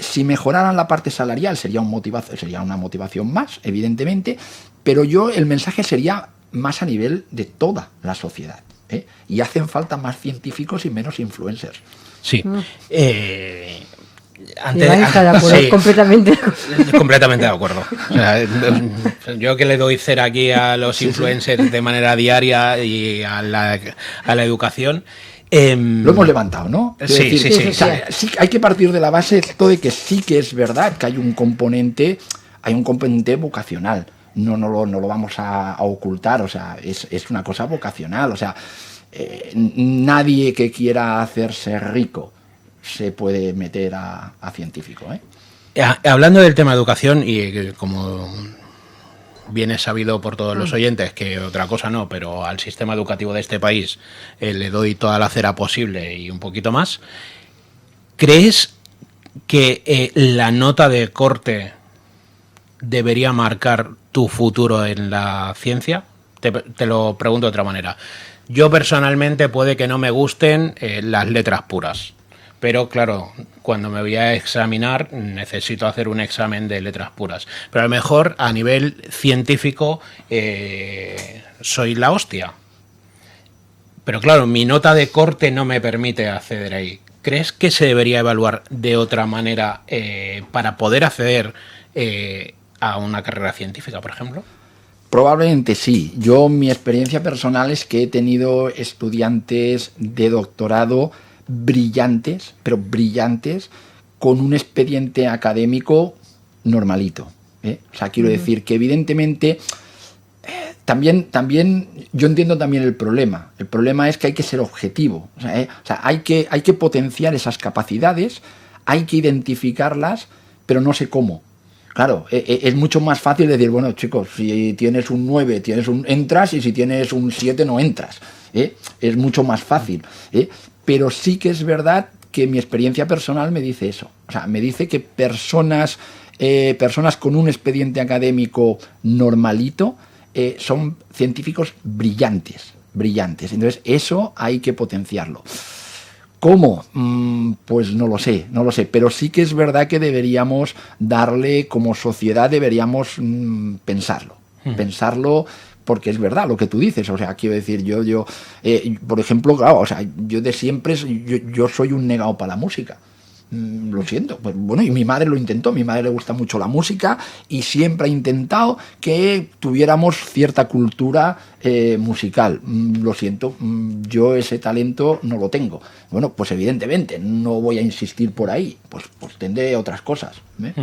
si mejoraran la parte salarial sería una motivación más, evidentemente, pero el mensaje sería más a nivel de toda la sociedad, y hacen falta más científicos y menos influencers. Sí. Sí. Completamente de acuerdo. O sea, yo que le doy cera aquí a los influencers de manera diaria y a la educación. Lo hemos levantado, ¿no? Sí. O sea, sí, hay que partir de la base de que sí que es verdad que hay un componente vocacional. No lo vamos a ocultar, o sea, es una cosa vocacional. O sea, nadie que quiera hacerse rico se puede meter a científico, ¿eh? Hablando del tema educación, y como bien es sabido por todos los oyentes, que otra cosa no, pero al sistema educativo de este país le doy toda la cera posible y un poquito más. ¿Crees que la nota de corte debería marcar tu futuro en la ciencia? Te lo pregunto de otra manera. Yo personalmente puede que no me gusten las letras puras, pero claro, cuando me voy a examinar necesito hacer un examen de letras puras. Pero a lo mejor a nivel científico soy la hostia. Pero claro, mi nota de corte no me permite acceder ahí. ¿Crees que se debería evaluar de otra manera para poder acceder a una carrera científica, por ejemplo? Probablemente sí. Mi experiencia personal es que he tenido estudiantes de doctorado brillantes, con un expediente académico normalito, ¿eh? O sea, quiero decir que evidentemente también yo entiendo también el problema. El problema es que hay que ser objetivo, o sea, hay que potenciar esas capacidades, hay que identificarlas, pero no sé cómo. Claro, es mucho más fácil decir, bueno, chicos, si tienes un 9, entras, y si tienes un 7 no entras, ¿eh? Es mucho más fácil, ¿eh? Pero sí que es verdad que mi experiencia personal me dice eso. O sea, me dice que personas con un expediente académico normalito son científicos brillantes. Entonces, eso hay que potenciarlo. ¿Cómo? Pues no lo sé, pero sí que es verdad que deberíamos darle, como sociedad, pensarlo, porque es verdad lo que tú dices. O sea, quiero decir, yo por ejemplo, claro, o sea, yo de siempre, yo soy un negado para la música. Lo siento, pues bueno, y mi madre lo intentó, a mi madre le gusta mucho la música y siempre ha intentado que tuviéramos cierta cultura musical. Lo siento, yo ese talento no lo tengo. Bueno, pues evidentemente no voy a insistir por ahí, pues tendré otras cosas, ¿eh?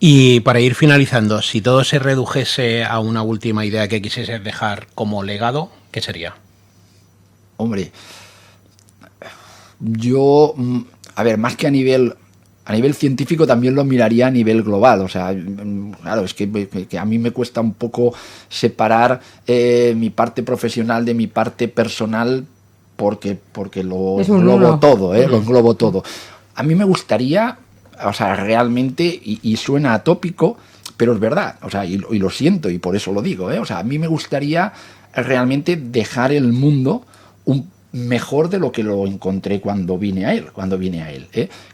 Y para ir finalizando, si todo se redujese a una última idea que quisieses dejar como legado, ¿qué sería? Hombre, yo, a ver, más que a nivel científico, también lo miraría a nivel global. O sea, claro, es que a mí me cuesta un poco separar mi parte profesional de mi parte personal, porque lo englobo todo, lo englobo todo. A mí me gustaría, o sea, realmente, y suena atópico, pero es verdad, o sea, y lo siento, y por eso lo digo, o sea, a mí me gustaría realmente dejar el mundo mejor de lo que lo encontré cuando vine a él.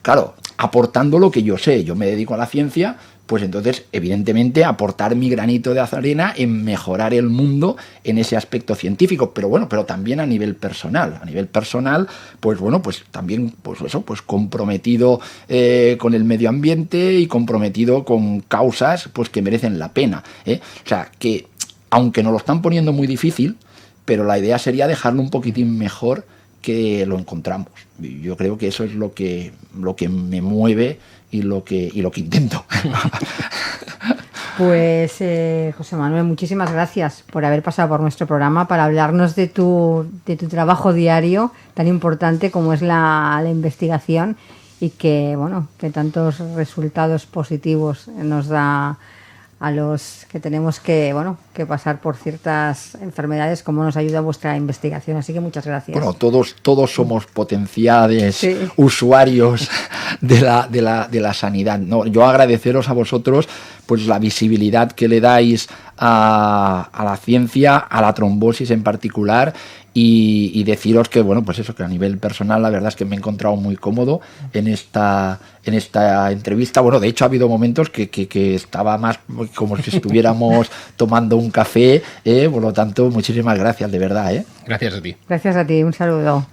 Claro, aportando lo que yo sé. Yo me dedico a la ciencia, pues entonces, evidentemente, aportar mi granito de arena en mejorar el mundo en ese aspecto científico, pero bueno, pero también a nivel personal. A nivel personal, pues bueno, pues también, pues eso, pues comprometido con el medio ambiente y comprometido con causas, pues que merecen la pena, O sea, que aunque nos lo están poniendo muy difícil, pero la idea sería dejarlo un poquitín mejor que lo encontramos. Yo creo que eso es lo que me mueve y lo que intento. Pues José Manuel, muchísimas gracias por haber pasado por nuestro programa para hablarnos de tu trabajo diario tan importante como es la investigación y que tantos resultados positivos nos da a los que tenemos que pasar por ciertas enfermedades, como nos ayuda vuestra investigación. Así que muchas gracias. Bueno, todos somos potenciales usuarios de la sanidad, ¿no? Yo agradeceros a vosotros pues la visibilidad que le dais a la ciencia, a la trombosis en particular, y deciros que que a nivel personal la verdad es que me he encontrado muy cómodo en esta entrevista. Bueno, de hecho ha habido momentos que estaba más como si estuviéramos tomando un café, por lo tanto muchísimas gracias, de verdad. Gracias a ti. Gracias a ti, un saludo.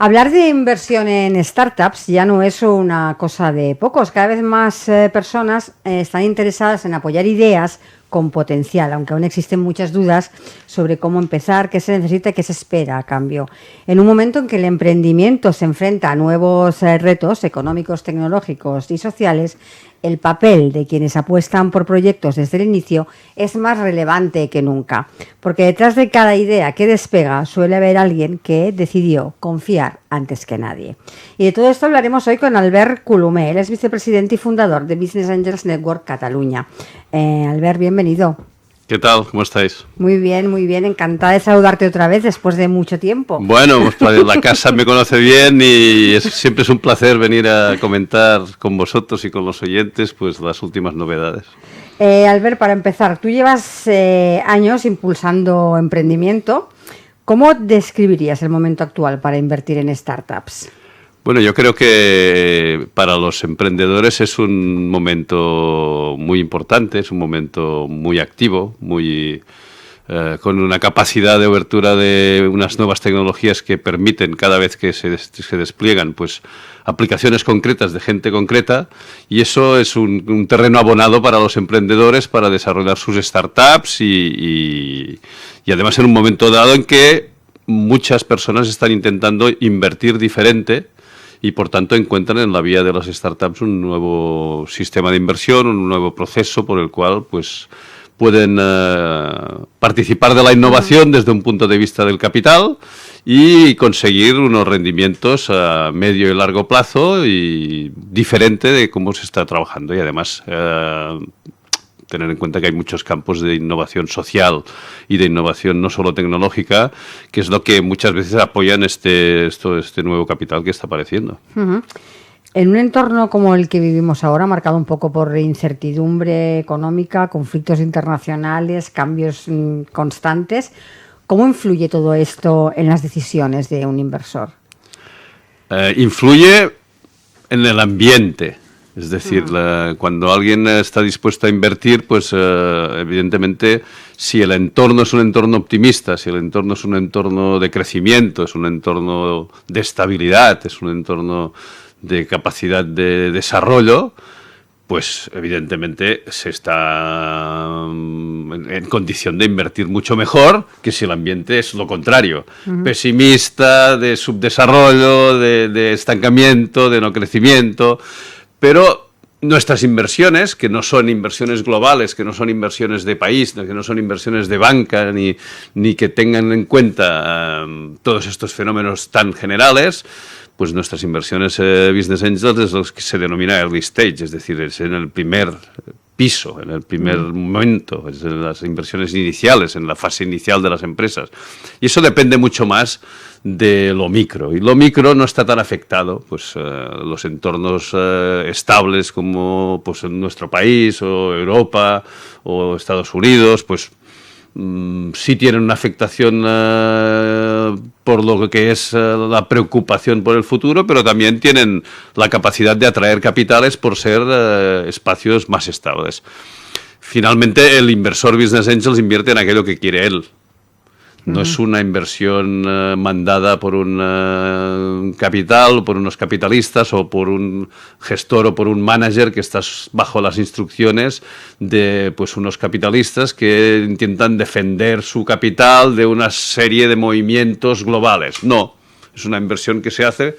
Hablar de inversión en startups ya no es una cosa de pocos. Cada vez más personas están interesadas en apoyar ideas con potencial, aunque aún existen muchas dudas sobre cómo empezar, qué se necesita y qué se espera a cambio. En un momento en que el emprendimiento se enfrenta a nuevos retos económicos, tecnológicos y sociales, el papel de quienes apuestan por proyectos desde el inicio es más relevante que nunca, porque detrás de cada idea que despega suele haber alguien que decidió confiar antes que nadie. Y de todo esto hablaremos hoy con Albert Colomer. Él es vicepresidente y fundador de Business Angels Network Cataluña. Albert, bienvenido. ¿Qué tal? ¿Cómo estáis? Muy bien. Encantada de saludarte otra vez después de mucho tiempo. Bueno, pues la casa me conoce bien y siempre es un placer venir a comentar con vosotros y con los oyentes pues las últimas novedades. Albert, para empezar, tú llevas años impulsando emprendimiento. ¿Cómo describirías el momento actual para invertir en startups? Bueno, yo creo que para los emprendedores es un momento muy importante, es un momento muy activo, con una capacidad de abertura de unas nuevas tecnologías que permiten cada vez que se despliegan pues aplicaciones concretas de gente concreta, y eso es un terreno abonado para los emprendedores para desarrollar sus startups y además en un momento dado en que muchas personas están intentando invertir diferente y por tanto encuentran en la vía de las startups un nuevo sistema de inversión, un nuevo proceso por el cual pues pueden participar de la innovación desde un punto de vista del capital y conseguir unos rendimientos a medio y largo plazo y diferente de cómo se está trabajando, y además tener en cuenta que hay muchos campos de innovación social y de innovación no solo tecnológica, que es lo que muchas veces apoyan este nuevo capital que está apareciendo. Uh-huh. En un entorno como el que vivimos ahora, marcado un poco por incertidumbre económica, conflictos internacionales, cambios constantes, ¿cómo influye todo esto en las decisiones de un inversor? Influye en el ambiente. Es decir, cuando alguien está dispuesto a invertir, pues evidentemente si el entorno es un entorno optimista, si el entorno es un entorno de crecimiento, es un entorno de estabilidad, es un entorno de capacidad de desarrollo, pues evidentemente se está en condición de invertir mucho mejor que si el ambiente es lo contrario, pesimista, de subdesarrollo, de estancamiento, de no crecimiento. Pero nuestras inversiones, que no son inversiones globales, que no son inversiones de país, que no son inversiones de banca, ni que tengan en cuenta todos estos fenómenos tan generales, pues nuestras inversiones Business Angels es lo que se denomina early stage, es decir, es en el primer piso, en el primer momento, es en las inversiones iniciales, en la fase inicial de las empresas. Y eso depende mucho más de lo micro, y lo micro no está tan afectado, pues los entornos estables como pues en nuestro país o Europa o Estados Unidos, pues sí tienen una afectación por lo que es la preocupación por el futuro, pero también tienen la capacidad de atraer capitales por ser espacios más estables. Finalmente, el inversor Business Angels invierte en aquello que quiere él. No es una inversión mandada por un capital, por unos capitalistas o por un gestor o por un manager que está bajo las instrucciones de pues, unos capitalistas que intentan defender su capital de una serie de movimientos globales. No, es una inversión que se hace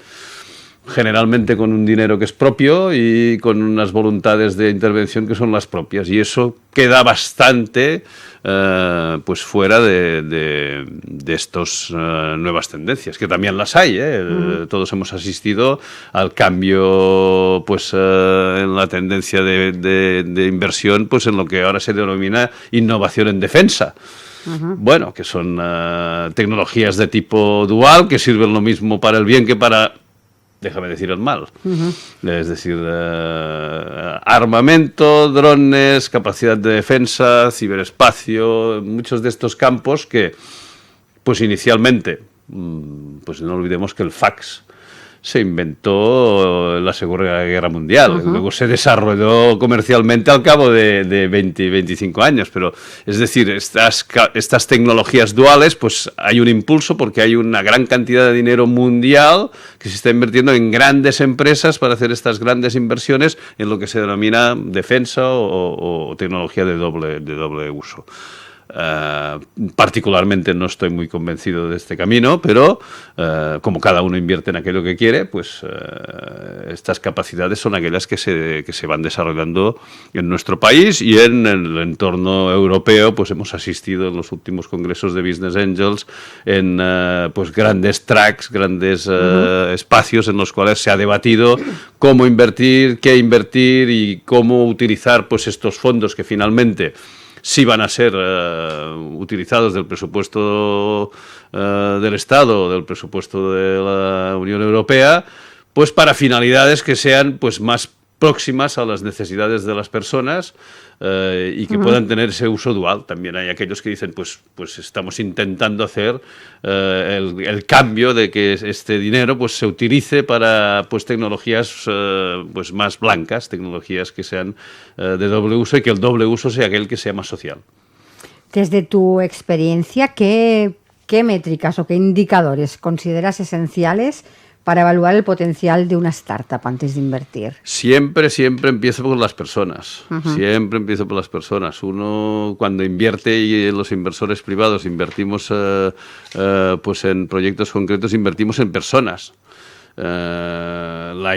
generalmente con un dinero que es propio y con unas voluntades de intervención que son las propias. Y eso queda bastante pues fuera de estas nuevas tendencias, que también las hay. Todos hemos asistido al cambio pues en la tendencia de inversión pues en lo que ahora se denomina innovación en defensa. Bueno, que son tecnologías de tipo dual que sirven lo mismo para el bien que para, déjame decir, el mal. Es decir, armamento, drones, capacidad de defensa, ciberespacio, muchos de estos campos que, pues inicialmente, pues no olvidemos que el fax se inventó en la Segunda Guerra Mundial, luego se desarrolló comercialmente al cabo de 20, 25 años, pero es decir, estas tecnologías duales, pues hay un impulso porque hay una gran cantidad de dinero mundial que se está invirtiendo en grandes empresas para hacer estas grandes inversiones en lo que se denomina defensa o tecnología de doble uso. Particularmente no estoy muy convencido de este camino, pero como cada uno invierte en aquello que quiere, pues estas capacidades son aquellas que se van desarrollando en nuestro país y en el entorno europeo. Pues hemos asistido en los últimos congresos de Business Angels en pues grandes tracks, grandes espacios en los cuales se ha debatido cómo invertir, qué invertir y cómo utilizar pues estos fondos que finalmente sí van a ser utilizados del presupuesto del Estado, del presupuesto de la Unión Europea, pues para finalidades que sean pues más próximas a las necesidades de las personas y que puedan tener ese uso dual. También hay aquellos que dicen, pues estamos intentando hacer el cambio de que este dinero pues se utilice para pues tecnologías pues más blancas, tecnologías que sean de doble uso y que el doble uso sea aquel que sea más social. Desde tu experiencia, ¿qué métricas o qué indicadores consideras esenciales para evaluar el potencial de una startup antes de invertir? Siempre empiezo por las personas. Siempre empiezo por las personas. Uno, cuando invierte, y los inversores privados invertimos pues en proyectos concretos, invertimos en personas. Las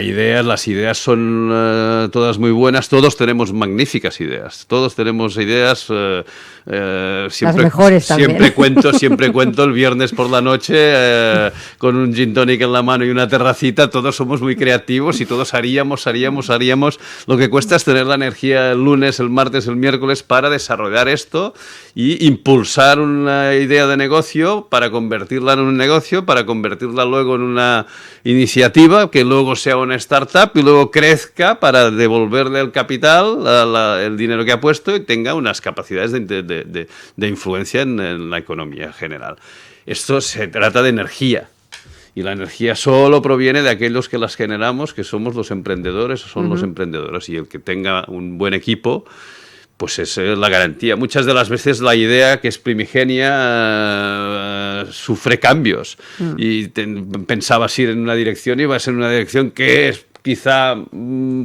ideas son todas muy buenas, todos tenemos magníficas ideas, todos tenemos ideas, las mejores también. Siempre cuento el viernes por la noche con un gin tonic en la mano y una terracita, todos somos muy creativos y todos haríamos, lo que cuesta es tener la energía el lunes, el martes, el miércoles para desarrollar esto y impulsar una idea de negocio para convertirla en un negocio, para convertirla luego en una iniciativa que luego sea una startup y luego crezca para devolverle el capital, el dinero que ha puesto y tenga unas capacidades de influencia en la economía general. Esto se trata de energía y la energía solo proviene de aquellos que las generamos, que somos los emprendedores o son los emprendedores, y el que tenga un buen equipo pues es la garantía. Muchas de las veces la idea que es primigenia sufre cambios y pensabas ir en una dirección y vas en una dirección que es quizá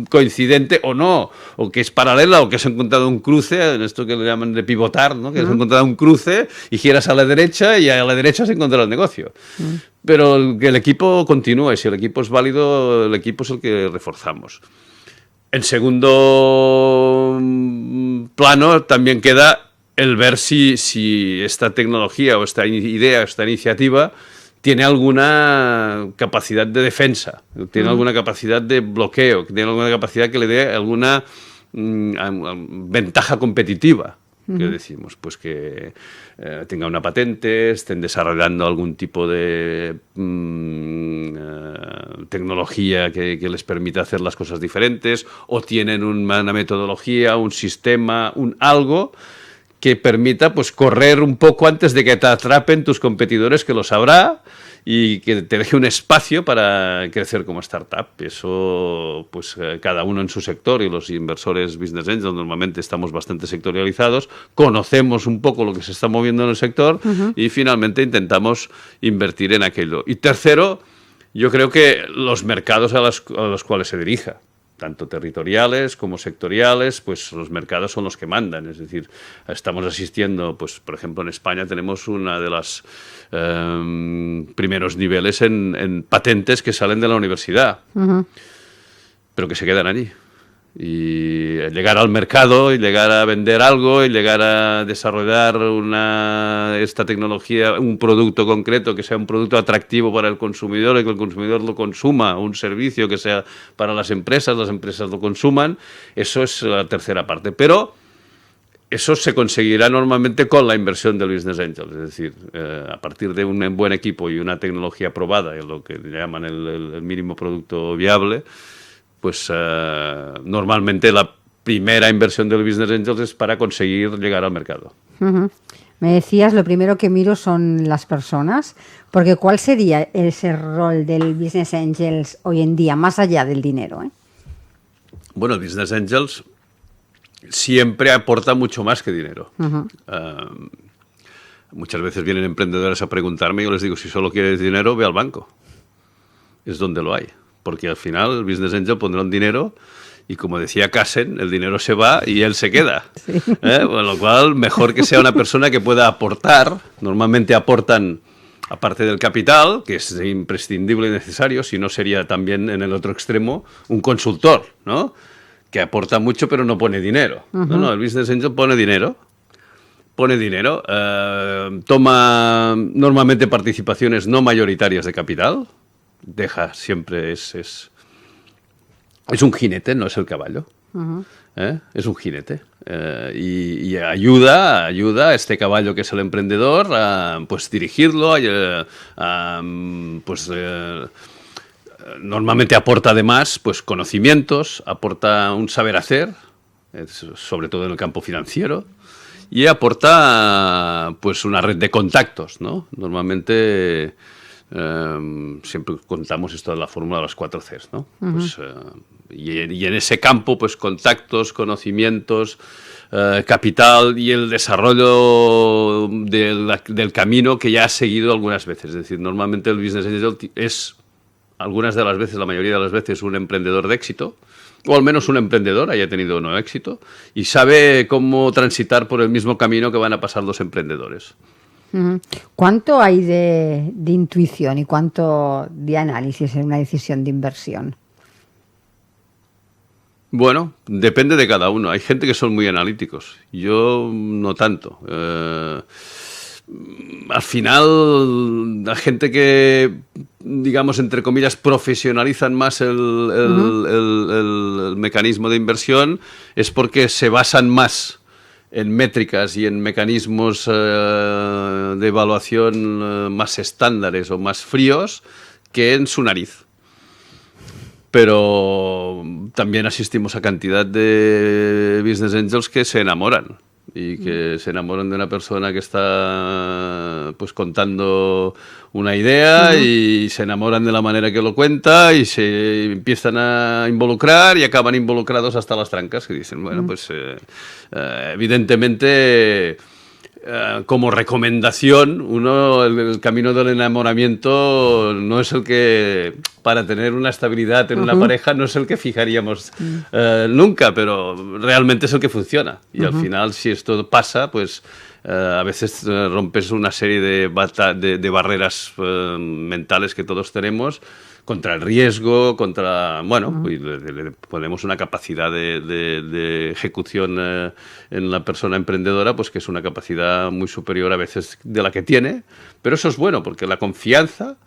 coincidente o no, o que es paralela, o que has encontrado un cruce, en esto que le llaman de pivotar, ¿no? Que has encontrado un cruce y giras a la derecha y a la derecha has encontrado el negocio. Pero que el equipo continúa, y si el equipo es válido, el equipo es el que reforzamos. En segundo plano también queda el ver si esta tecnología o esta idea, esta iniciativa tiene alguna capacidad de defensa, tiene alguna capacidad de bloqueo, tiene alguna capacidad que le dé alguna ventaja competitiva. Que decimos, pues que tenga una patente, estén desarrollando algún tipo de tecnología que les permita hacer las cosas diferentes, o tienen una metodología, un sistema, algo que permita pues correr un poco antes de que te atrapen tus competidores, que lo sabrá, y que te deje un espacio para crecer como startup. Eso, pues cada uno en su sector, y los inversores Business Angels normalmente estamos bastante sectorializados, conocemos un poco lo que se está moviendo en el sector y finalmente intentamos invertir en aquello. Y tercero, yo creo que los mercados a los cuales se dirija, tanto territoriales como sectoriales, pues los mercados son los que mandan. Es decir, estamos asistiendo, pues por ejemplo en España tenemos una de las primeros niveles en patentes que salen de la universidad, pero que se quedan allí. Y llegar al mercado y llegar a vender algo y llegar a desarrollar esta tecnología, un producto concreto que sea un producto atractivo para el consumidor y que el consumidor lo consuma, un servicio que sea para las empresas lo consuman, eso es la tercera parte. Pero eso se conseguirá normalmente con la inversión del Business Angel, es decir, a partir de un buen equipo y una tecnología probada, lo que llaman el mínimo producto viable, pues normalmente la primera inversión del Business Angels es para conseguir llegar al mercado. Me decías, lo primero que miro son las personas, porque ¿cuál sería ese rol del Business Angels hoy en día, más allá del dinero? Bueno, el Business Angels siempre aporta mucho más que dinero. Muchas veces vienen emprendedores a preguntarme y yo les digo, si solo quieres dinero, ve al banco. Es donde lo hay. Porque al final el Business Angel pondrá un dinero y, como decía Kassen, el dinero se va y él se queda. Sí. Con lo cual, mejor que sea una persona que pueda aportar. Normalmente aportan, aparte del capital, que es imprescindible y necesario, si no sería también en el otro extremo un consultor, ¿no? Que aporta mucho pero no pone dinero. No, el Business Angel pone dinero. Toma normalmente participaciones no mayoritarias de capital. Deja siempre es un jinete, no es el caballo. Es un jinete y ayuda a este caballo que es el emprendedor a pues dirigirlo, normalmente aporta además pues conocimientos, aporta un saber hacer, sobre todo en el campo financiero, y aporta pues una red de contactos, ¿no? Normalmente siempre contamos esto de la fórmula de las 4 Cs, ¿no? Pues, y en ese campo, pues contactos, conocimientos, capital y el desarrollo del camino que ya has seguido algunas veces. Es decir, normalmente el Business Angel es, algunas de las veces, la mayoría de las veces, un emprendedor de éxito, o al menos un emprendedor haya tenido o no éxito, y sabe cómo transitar por el mismo camino que van a pasar los emprendedores. ¿Cuánto hay de intuición y cuánto de análisis en una decisión de inversión? Bueno, depende de cada uno. Hay gente que son muy analíticos. Yo no tanto. Al final, la gente que, digamos, entre comillas, profesionalizan más el mecanismo de inversión es porque se basan más en métricas y en mecanismos de evaluación más estándares o más fríos que en su nariz. Pero también asistimos a cantidad de Business Angels que se enamoran y que se enamoran de una persona que está pues contando una idea y se enamoran de la manera que lo cuenta y se empiezan a involucrar y acaban involucrados hasta las trancas, que dicen, bueno, pues evidentemente como recomendación, el camino del enamoramiento no es el que, para tener una estabilidad en una pareja, no es el que fijaríamos nunca, pero realmente es el que funciona. Y al final, si esto pasa, pues a veces rompes una serie de barreras mentales que todos tenemos contra el riesgo, contra, bueno, le ponemos una capacidad de ejecución en la persona emprendedora, pues que es una capacidad muy superior a veces de la que tiene, pero eso es bueno, porque la confianza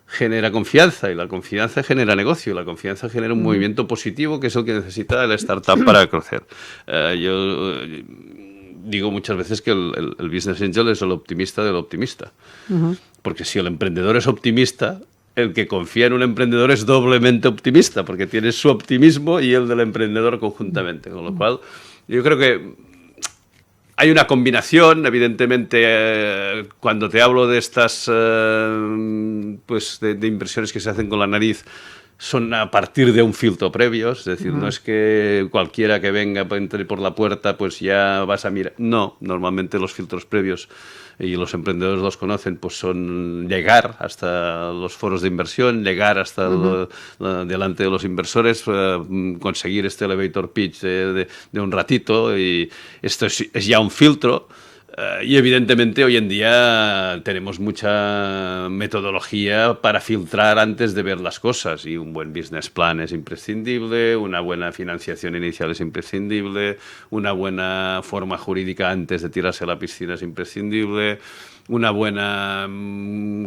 genera confianza y la confianza genera negocio, la confianza genera un movimiento positivo que es el que necesita la startup para crecer. Yo digo muchas veces que el Business Angel es el optimista del optimista, porque si el emprendedor es optimista, el que confía en un emprendedor es doblemente optimista, porque tiene su optimismo y el del emprendedor conjuntamente. Con lo cual, yo creo que Hay una combinación, evidentemente, cuando te hablo de estas pues de inversiones que se hacen con la nariz, son a partir de un filtro previo, es decir, no es que cualquiera que venga, entre por la puerta, pues ya vas a mirar. No, normalmente los filtros previos, y los emprendedores los conocen, pues son llegar hasta los foros de inversión, llegar hasta delante de los inversores, conseguir este elevator pitch de un ratito, y esto es ya un filtro. Y evidentemente hoy en día tenemos mucha metodología para filtrar antes de ver las cosas, y un buen business plan es imprescindible, una buena financiación inicial es imprescindible, una buena forma jurídica antes de tirarse a la piscina es imprescindible, una buena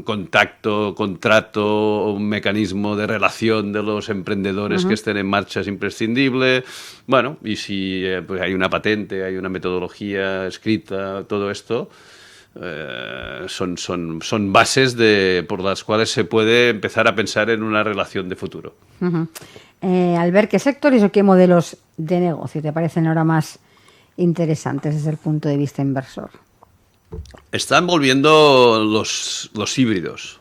contacto, contrato, un mecanismo de relación de los emprendedores que estén en marcha es imprescindible. Bueno, y si pues hay una patente, hay una metodología escrita, todo esto son bases por las cuales se puede empezar a pensar en una relación de futuro. Albert, ¿qué sectores o qué modelos de negocio te parecen ahora más interesantes desde el punto de vista inversor? Están volviendo los híbridos.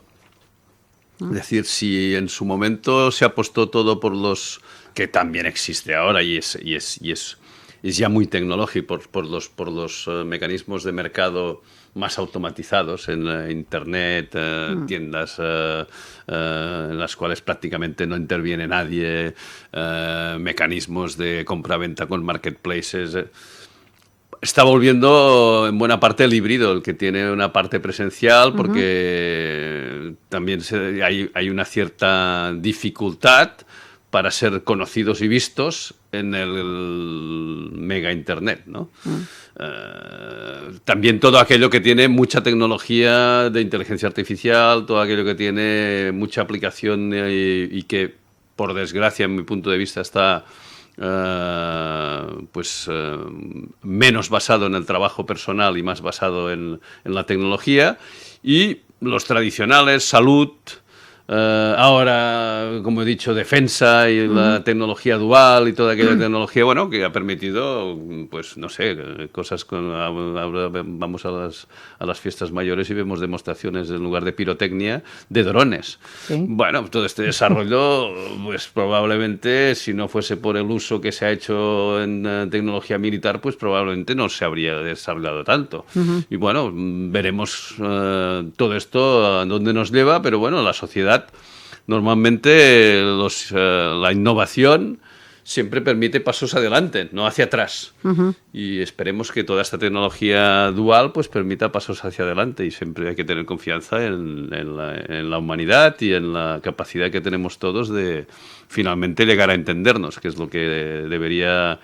Es decir, si en su momento se apostó todo por los que también existe ahora y es ya muy tecnológico por los mecanismos de mercado más automatizados en Internet, tiendas en las cuales prácticamente no interviene nadie, mecanismos de compra-venta con marketplaces. Está volviendo en buena parte el híbrido, el que tiene una parte presencial, porque también hay una cierta dificultad para ser conocidos y vistos en el mega Internet, ¿no? También todo aquello que tiene mucha tecnología de inteligencia artificial, todo aquello que tiene mucha aplicación y que, por desgracia, en mi punto de vista, está menos basado en el trabajo personal y más basado en la tecnología, y los tradicionales, salud, ahora, como he dicho, defensa y la tecnología dual y toda aquella tecnología, bueno, que ha permitido, pues no sé, cosas ahora vamos a las fiestas mayores y vemos demostraciones en lugar de pirotecnia de drones. Sí. Bueno, todo este desarrollo, pues probablemente, si no fuese por el uso que se ha hecho en tecnología militar, pues probablemente no se habría desarrollado tanto. Y bueno, veremos todo esto a dónde nos lleva, pero bueno, la sociedad, normalmente la innovación siempre permite pasos adelante, no hacia atrás. Y esperemos que toda esta tecnología dual pues permita pasos hacia adelante, y siempre hay que tener confianza en la humanidad y en la capacidad que tenemos todos de finalmente llegar a entendernos, que es lo que debería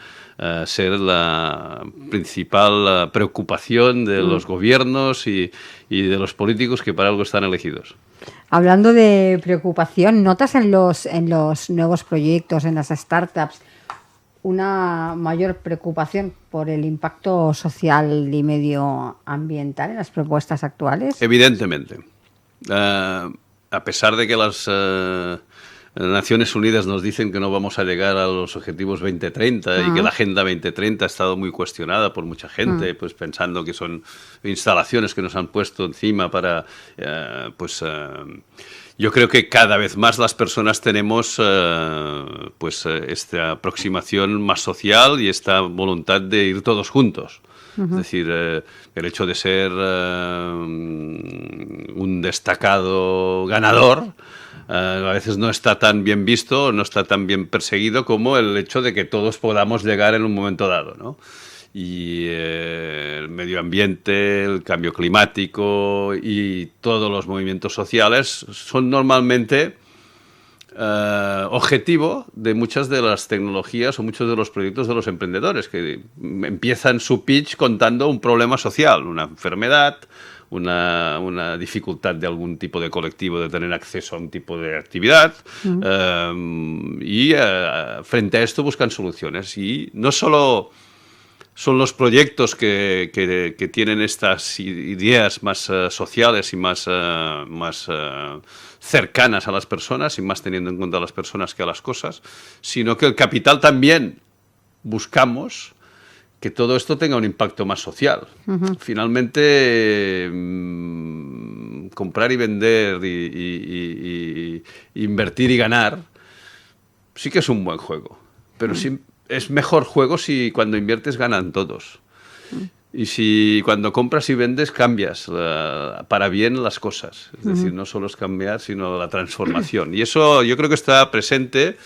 ser la principal preocupación de los gobiernos y de los políticos, que para algo están elegidos. Hablando de preocupación, ¿notas en los nuevos proyectos, en las startups, una mayor preocupación por el impacto social y medioambiental en las propuestas actuales? Evidentemente. A pesar de que las Naciones Unidas nos dicen que no vamos a llegar a los objetivos 2030 y que la Agenda 2030 ha estado muy cuestionada por mucha gente, pues pensando que son instalaciones que nos han puesto encima para, yo creo que cada vez más las personas tenemos esta aproximación más social y esta voluntad de ir todos juntos. Es decir, el hecho de ser un destacado ganador a veces no está tan bien visto, no está tan bien perseguido como el hecho de que todos podamos llegar en un momento dado, ¿no? Y el medio ambiente, el cambio climático y todos los movimientos sociales son normalmente objetivo de muchas de las tecnologías o muchos de los proyectos de los emprendedores, que empiezan su pitch contando un problema social, una enfermedad, una dificultad de algún tipo de colectivo de tener acceso a un tipo de actividad, y frente a esto buscan soluciones. Y no solo son los proyectos que tienen estas ideas más sociales y más cercanas a las personas y más teniendo en cuenta a las personas que a las cosas, sino que el capital también buscamos que todo esto tenga un impacto más social. Finalmente, comprar y vender y invertir y ganar sí que es un buen juego, pero sí, es mejor juego si cuando inviertes ganan todos. Y si cuando compras y vendes cambias para bien las cosas. Es decir, no solo es cambiar, sino la transformación. Y eso yo creo que está presente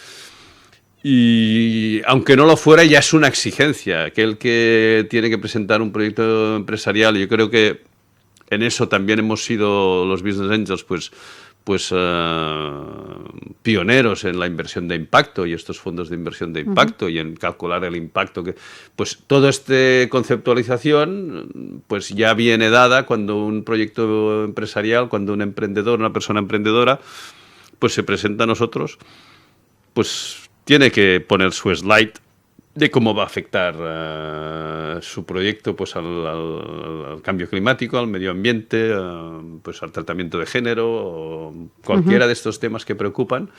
y aunque no lo fuera ya es una exigencia. Aquel que tiene que presentar un proyecto empresarial, yo creo que en eso también hemos sido los Business Angels, pues pioneros en la inversión de impacto y estos fondos de inversión de impacto y en calcular el impacto que pues toda esta conceptualización pues ya viene dada cuando un proyecto empresarial, cuando un emprendedor, una persona emprendedora pues se presenta a nosotros, pues tiene que poner su slide de cómo va a afectar su proyecto pues al cambio climático, al medio ambiente, pues al tratamiento de género o cualquiera de estos temas que preocupan,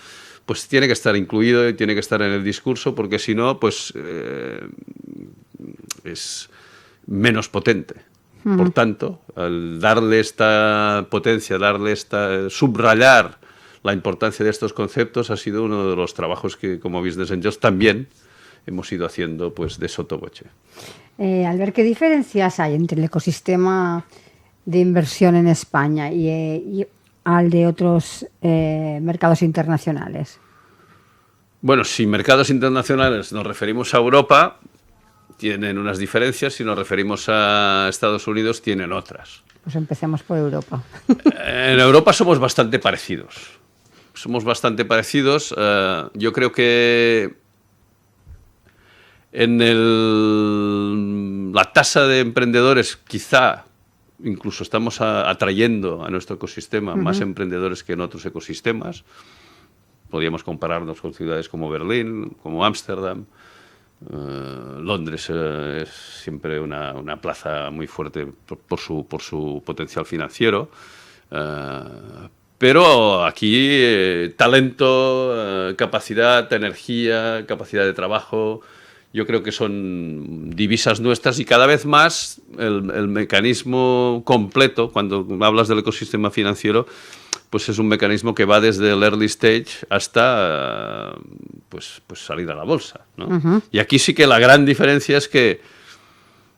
pues tiene que estar incluido y tiene que estar en el discurso porque si no, pues es menos potente. Por tanto, al darle esta potencia, subrayar la importancia de estos conceptos ha sido uno de los trabajos que como Business Angels también hemos ido haciendo pues de sotoboche. Albert, ¿qué diferencias hay entre el ecosistema de inversión en España y al de otros mercados internacionales? Bueno, si mercados internacionales nos referimos a Europa, tienen unas diferencias, si nos referimos a Estados Unidos, tienen otras. Pues empecemos por Europa. En Europa somos bastante parecidos. Yo creo que la tasa de emprendedores, quizá incluso estamos atrayendo a nuestro ecosistema más emprendedores que en otros ecosistemas. Podríamos compararnos con ciudades como Berlín, como Ámsterdam. Londres es siempre una plaza muy fuerte por su potencial financiero. Pero aquí talento, capacidad, energía, capacidad de trabajo, yo creo que son divisas nuestras y cada vez más el mecanismo completo, cuando hablas del ecosistema financiero, pues es un mecanismo que va desde el early stage hasta pues salir a la bolsa, ¿no? Y aquí sí que la gran diferencia es que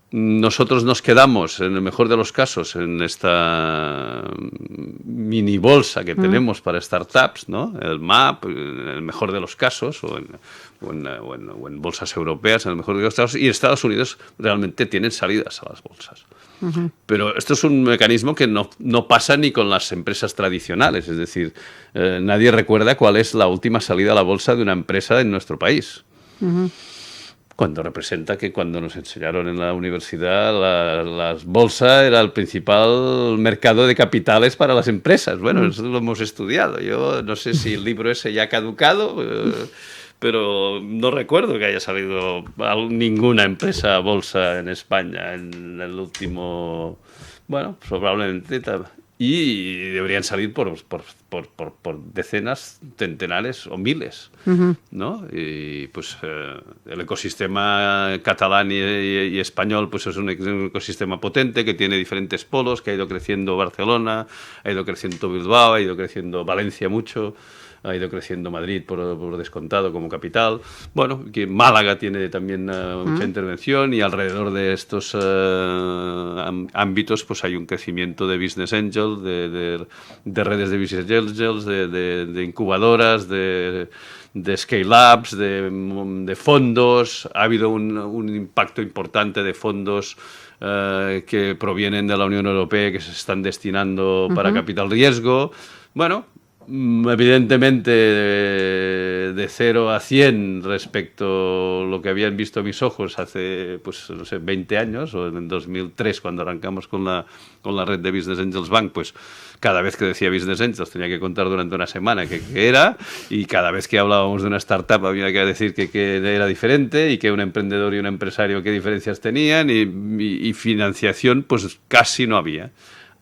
nosotros nos quedamos, en el mejor de los casos, en esta mini bolsa que tenemos para startups, ¿no? El MAP, en el mejor de los casos, o en bolsas europeas, en el mejor de los casos, y Estados Unidos realmente tienen salidas a las bolsas. Pero esto es un mecanismo que no pasa ni con las empresas tradicionales, es decir, nadie recuerda cuál es la última salida a la bolsa de una empresa en nuestro país. Cuando representa que cuando nos enseñaron en la universidad la bolsa era el principal mercado de capitales para las empresas. Bueno, eso lo hemos estudiado. Yo no sé si el libro ese ya ha caducado, pero no recuerdo que haya salido ninguna empresa a bolsa en España en el último... Bueno, probablemente... Y deberían salir por decenas, centenares o miles, ¿no? Y pues el ecosistema catalán y español pues es un ecosistema potente que tiene diferentes polos, que ha ido creciendo Barcelona, ha ido creciendo Bilbao, ha ido creciendo Valencia mucho, ha ido creciendo Madrid por descontado como capital. Bueno, que Málaga tiene también mucha intervención y alrededor de estos ámbitos pues hay un crecimiento de Business Angel, de redes de Business Angels, de incubadoras, de scale-ups, de fondos. Ha habido un impacto importante de fondos que provienen de la Unión Europea que se están destinando para capital riesgo. Bueno, evidentemente de 0 a 100 respecto a lo que habían visto mis ojos hace, pues no sé, 20 años, o en 2003 cuando arrancamos con la red de Business Angels Bank, pues cada vez que decía Business Angels tenía que contar durante una semana qué era, y cada vez que hablábamos de una startup había que decir que era diferente y que un emprendedor y un empresario qué diferencias tenían, y financiación pues casi no había.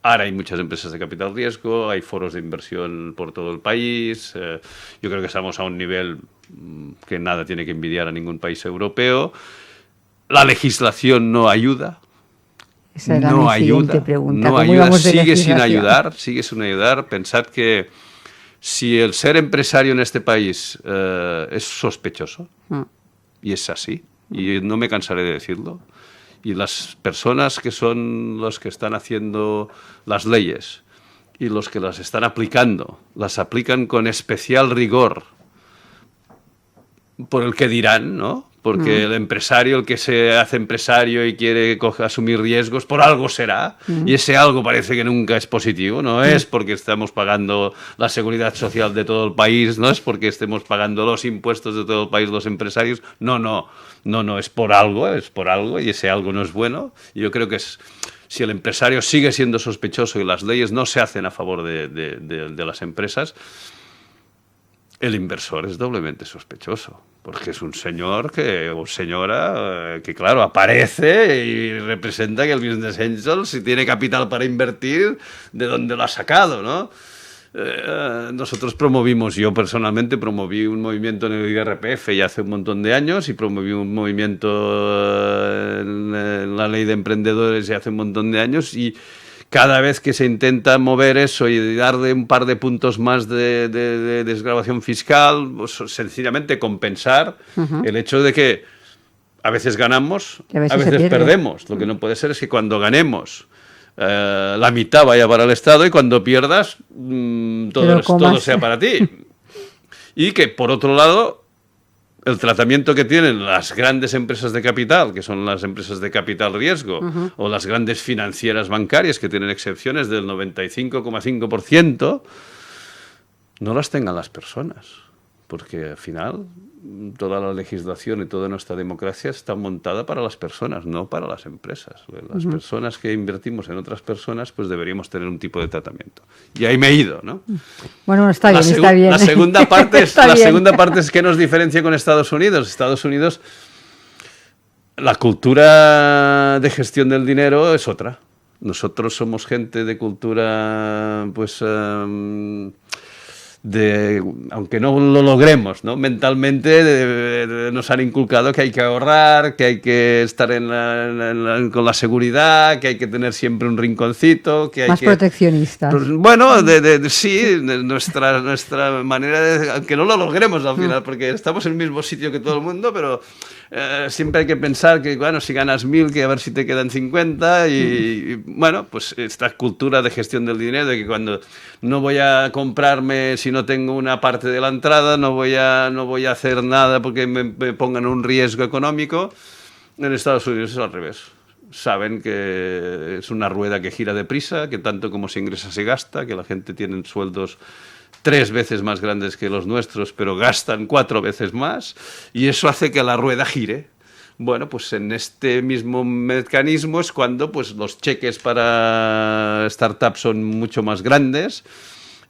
Ahora hay muchas empresas de capital riesgo, hay foros de inversión por todo el país. Yo creo que estamos a un nivel que nada tiene que envidiar a ningún país europeo. La legislación no ayuda. Esa era No mi siguiente ayuda, pregunta. no ¿Cómo ayuda, íbamos de sigue sin legislación? ayudar. Pensad que si el ser empresario en este país es sospechoso, y es así, y no me cansaré de decirlo, y las personas que son los que están haciendo las leyes y los que las están aplicando, las aplican con especial rigor por el que dirán, ¿no? Porque el empresario, el que se hace empresario y quiere asumir riesgos, por algo será. Y ese algo parece que nunca es positivo. No es porque estamos pagando la seguridad social de todo el país, no es porque estemos pagando los impuestos de todo el país los empresarios. No, es por algo y ese algo no es bueno. Y yo creo que si el empresario sigue siendo sospechoso y las leyes no se hacen a favor de las empresas, el inversor es doblemente sospechoso, porque es un señor o señora que, claro, aparece y representa que el business angel, si tiene capital para invertir, ¿de dónde lo ha sacado, no? Nosotros yo personalmente promoví un movimiento en el IRPF ya hace un montón de años y promoví un movimiento en la ley de emprendedores ya hace un montón de años y cada vez que se intenta mover eso y darle un par de puntos más de desgravación fiscal, pues sencillamente compensar el hecho de que a veces ganamos, Que a a veces se veces pierde. perdemos. Lo que no puede ser es que cuando ganemos la mitad vaya para el Estado y cuando pierdas Pero todo sea para ti. Y que, por otro lado, el tratamiento que tienen las grandes empresas de capital, que son las empresas de capital riesgo, o las grandes financieras bancarias, que tienen excepciones del 95,5%, no las tengan las personas. Porque al final toda la legislación y toda nuestra democracia está montada para las personas, no para las empresas. Las personas que invertimos en otras personas, pues deberíamos tener un tipo de tratamiento. Y ahí me he ido, ¿no? Bueno, está bien, está bien. La segunda parte Está bien. segunda parte es que nos diferencia con Estados Unidos. Estados Unidos, la cultura de gestión del dinero es otra. Nosotros somos gente de cultura, pues, aunque no lo logremos, ¿no? Mentalmente nos han inculcado que hay que ahorrar, que hay que estar con la seguridad, que hay que tener siempre un rinconcito, que hay Más proteccionistas. Bueno, sí, nuestra manera aunque no lo logremos al final, porque estamos en el mismo sitio que todo el mundo, pero siempre hay que pensar que, bueno, si ganas 1.000, que a ver si te quedan 50 y bueno, pues esta cultura de gestión del dinero, de que cuando no voy a comprarme, si no tengo una parte de la entrada, no voy a hacer nada porque me pongan un riesgo económico. En Estados Unidos es al revés. Saben que es una rueda que gira deprisa, que tanto como se ingresa se gasta, que la gente tiene sueldos 3 veces más grandes que los nuestros, pero gastan 4 veces más, y eso hace que la rueda gire. Bueno, pues en este mismo mecanismo es cuando pues, los cheques para startups son mucho más grandes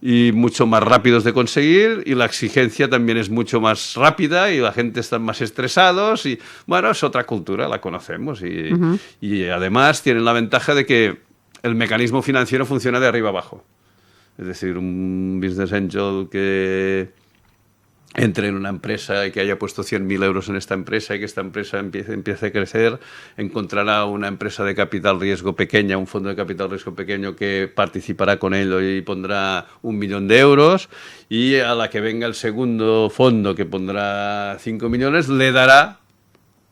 y mucho más rápidos de conseguir, y la exigencia también es mucho más rápida y la gente está más estresados y bueno, es otra cultura, la conocemos y además tienen la ventaja de que el mecanismo financiero funciona de arriba abajo. Es decir, un business angel que entre en una empresa y que haya puesto 100.000 euros en esta empresa y que esta empresa empiece a crecer, encontrará una empresa de capital riesgo pequeña, un fondo de capital riesgo pequeño que participará con él y pondrá 1 millón de euros, y a la que venga el segundo fondo que pondrá 5 millones, le dará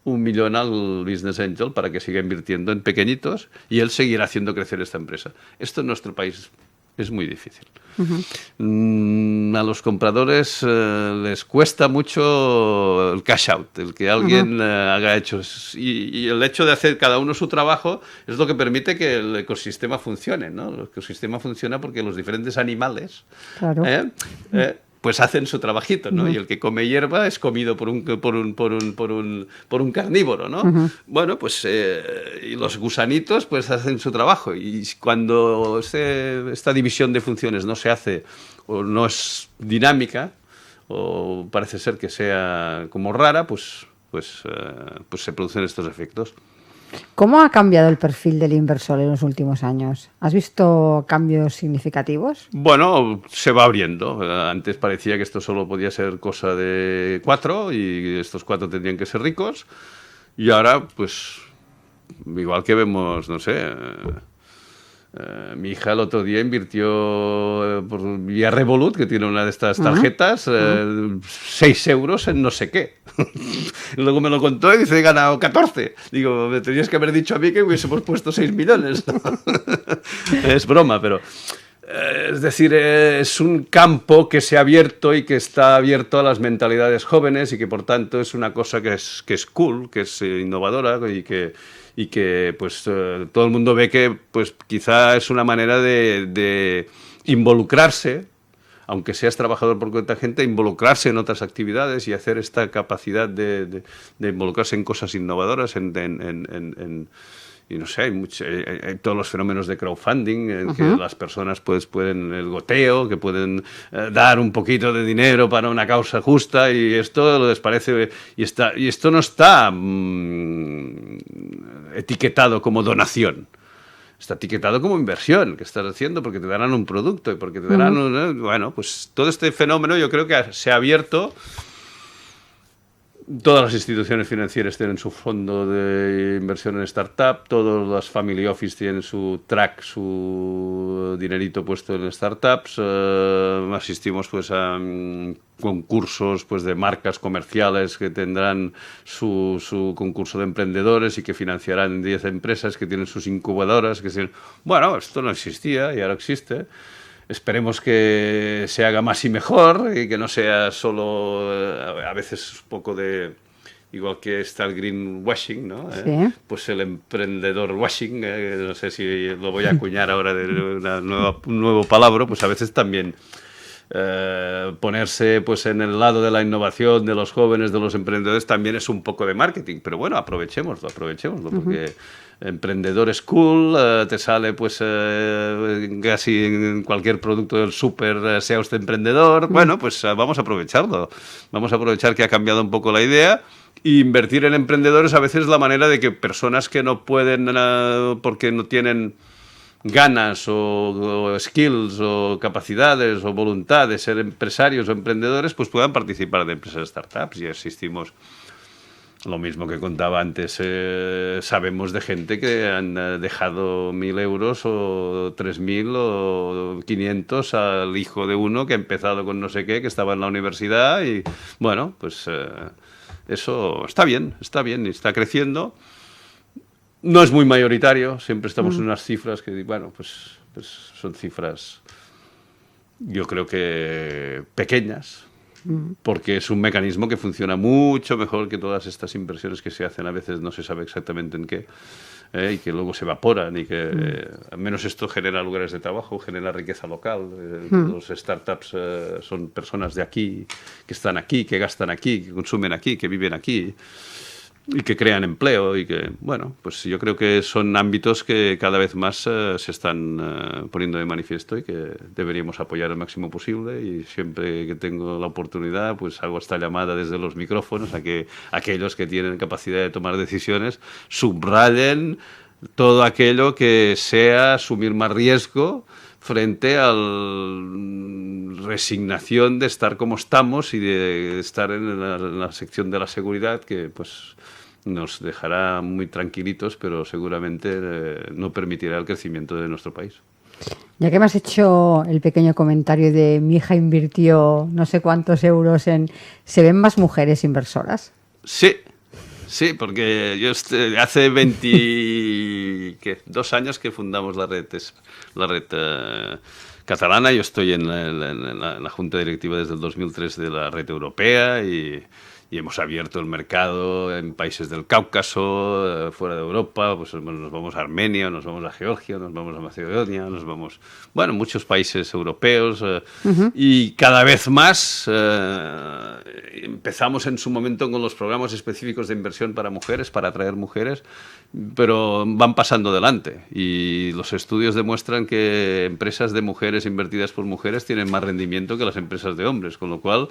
1 millón al business angel para que siga invirtiendo en pequeñitos y él seguirá haciendo crecer esta empresa. Esto en nuestro país es muy difícil. A los compradores les cuesta mucho el cash out, el que alguien haga hechos. Y el hecho de hacer cada uno su trabajo es lo que permite que el ecosistema funcione, ¿no? El ecosistema funciona porque los diferentes animales Claro. pues hacen su trabajito, ¿no? Y el que come hierba es comido por un carnívoro, ¿no? Bueno, pues y los gusanitos pues hacen su trabajo, y cuando esta división de funciones no se hace o no es dinámica o parece ser que sea como rara, pues se producen estos efectos. ¿Cómo ha cambiado el perfil del inversor en los últimos años? ¿Has visto cambios significativos? Bueno, se va abriendo. Antes parecía que esto solo podía ser cosa de 4 y estos 4 tendrían que ser ricos. Y ahora, pues, igual que vemos, no sé, mi hija el otro día invirtió por vía Revolut, que tiene una de estas tarjetas, 6 euros en no sé qué. Luego me lo contó y dice, he ganado 14. Digo, me tenías que haber dicho a mí que hubiésemos puesto 6 millones. Es broma, pero... Es decir, es un campo que se ha abierto y que está abierto a las mentalidades jóvenes y que por tanto es una cosa que es cool, que es innovadora y que pues todo el mundo ve que pues quizá es una manera de involucrarse, aunque seas trabajador por cuenta ajena, involucrarse en otras actividades y hacer esta capacidad de involucrarse en cosas innovadoras, y no sé, hay todos los fenómenos de crowdfunding, en que las personas pues pueden, el goteo, que pueden dar un poquito de dinero para una causa justa, y esto les parece, y esto no está etiquetado como donación. Está etiquetado como inversión que estás haciendo porque te darán un producto y porque te darán bueno, pues todo este fenómeno yo creo que se ha abierto. Todas las instituciones financieras tienen su fondo de inversión en startup, todas las family office tienen su track, su dinerito puesto en startups. Asistimos pues a concursos pues de marcas comerciales que tendrán su concurso de emprendedores y que financiarán 10 empresas que tienen sus incubadoras, que dicen, bueno, esto no existía y ahora existe. Esperemos que se haga más y mejor y que no sea solo a veces un poco de... Igual que está el greenwashing, ¿no? Sí. Pues el emprendedor washing, no sé si lo voy a acuñar ahora de un nuevo palabra, pues a veces también ponerse pues en el lado de la innovación, de los jóvenes, de los emprendedores, también es un poco de marketing. Pero bueno, aprovechémoslo, porque emprendedor es cool, te sale pues casi en cualquier producto del súper, sea usted emprendedor. Bueno, pues vamos a aprovecharlo. Vamos a aprovechar que ha cambiado un poco la idea. Y invertir en emprendedores a veces es la manera de que personas que no pueden, porque no tienen ganas o skills o capacidades o voluntad de ser empresarios o emprendedores, pues puedan participar de empresas startups. Y asistimos, lo mismo que contaba antes, sabemos de gente que han dejado 1.000 euros o 3.000 o 500 al hijo de uno que ha empezado con no sé qué, que estaba en la universidad, y bueno, pues eso está bien y está creciendo. No es muy mayoritario, siempre estamos en unas cifras que, bueno, pues son cifras, yo creo que pequeñas, porque es un mecanismo que funciona mucho mejor que todas estas inversiones que se hacen, a veces no se sabe exactamente en qué, y que luego se evaporan, y que al menos esto genera lugares de trabajo, genera riqueza local. Los startups son personas de aquí, que están aquí, que gastan aquí, que consumen aquí, que viven aquí, y que crean empleo, y que, bueno, pues yo creo que son ámbitos que cada vez más se están poniendo de manifiesto y que deberíamos apoyar al máximo posible. Y siempre que tengo la oportunidad, pues hago esta llamada desde los micrófonos a que aquellos que tienen capacidad de tomar decisiones subrayen todo aquello que sea asumir más riesgo frente a la resignación de estar como estamos y de estar en la sección de la seguridad, que pues nos dejará muy tranquilitos, pero seguramente no permitirá el crecimiento de nuestro país. Ya que me has hecho el pequeño comentario de mi hija invirtió no sé cuántos euros en... ¿Se ven más mujeres inversoras? Sí, porque yo hace 22 años que fundamos la red catalana. Yo estoy en la junta directiva desde el 2003 de la red europea, y hemos abierto el mercado en países del Cáucaso, fuera de Europa. Pues nos vamos a Armenia, nos vamos a Georgia, nos vamos a Macedonia, nos vamos, bueno, muchos países europeos, y cada vez más empezamos en su momento con los programas específicos de inversión para mujeres, para atraer mujeres, pero van pasando adelante, y los estudios demuestran que empresas de mujeres invertidas por mujeres tienen más rendimiento que las empresas de hombres, con lo cual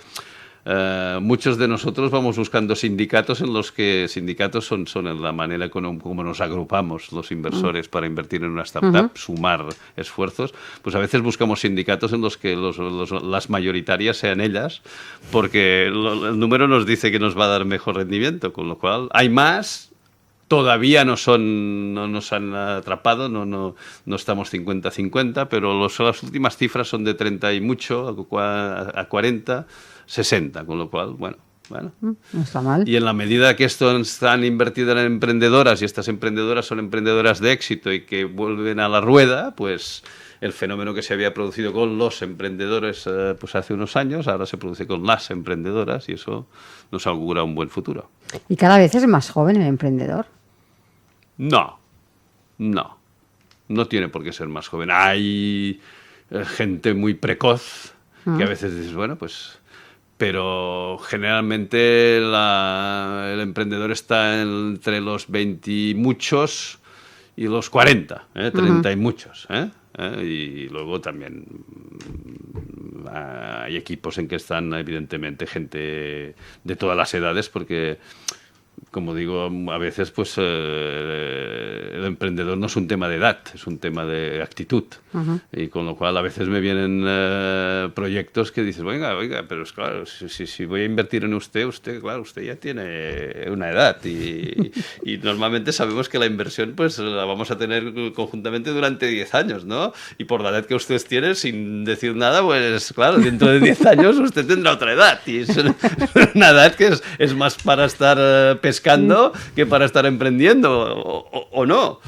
muchos de nosotros vamos buscando sindicatos en los que sindicatos son la manera como nos agrupamos los inversores para invertir en una startup, sumar esfuerzos. Pues a veces buscamos sindicatos en los que las mayoritarias sean ellas, porque el número nos dice que nos va a dar mejor rendimiento, con lo cual hay más todavía no nos han atrapado, no estamos 50-50, pero las últimas cifras son de 30 y mucho a 40, 60, con lo cual, bueno. No está mal. Y en la medida que esto están invertidas en emprendedoras y estas emprendedoras son emprendedoras de éxito y que vuelven a la rueda, pues el fenómeno que se había producido con los emprendedores pues hace unos años, ahora se produce con las emprendedoras y eso nos augura un buen futuro. ¿Y cada vez es más joven el emprendedor? No tiene por qué ser más joven. Hay gente muy precoz que a veces dices, bueno, pues... Pero generalmente el emprendedor está entre los 20 y muchos y los 40, 30 y muchos. Y luego también hay equipos en que están evidentemente gente de todas las edades, porque, como digo, a veces pues el emprendedor no es un tema de edad, es un tema de actitud. Y con lo cual a veces me vienen proyectos que dices, oiga, pero es claro, si voy a invertir en usted, claro, usted ya tiene una edad y normalmente sabemos que la inversión pues la vamos a tener conjuntamente durante 10 años, ¿no? Y por la edad que usted tiene, sin decir nada, pues claro, dentro de 10 años usted tendrá otra edad y es una edad que es más para estar pescando que para estar emprendiendo o no.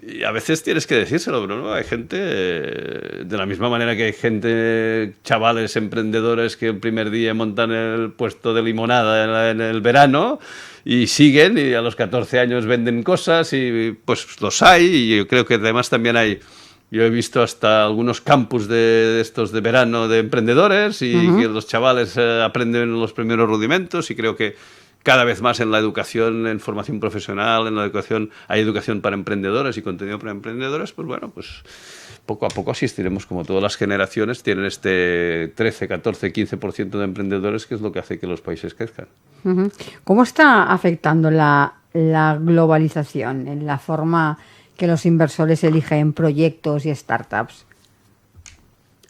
Y a veces tienes que decírselo, pero no, hay gente, de la misma manera que hay gente, chavales emprendedores que el primer día montan el puesto de limonada en el verano y siguen y a los 14 años venden cosas y pues los hay, y yo creo que además también hay... Yo he visto hasta algunos campus de estos de verano de emprendedores y que los chavales aprenden los primeros rudimentos, y creo que cada vez más en la educación, en formación profesional, en la educación, hay educación para emprendedores y contenido para emprendedores, pues bueno, pues poco a poco asistiremos, como todas las generaciones, tienen este 13, 14, 15% de emprendedores, que es lo que hace que los países crezcan. ¿Cómo está afectando la globalización en la forma que los inversores eligen proyectos y startups?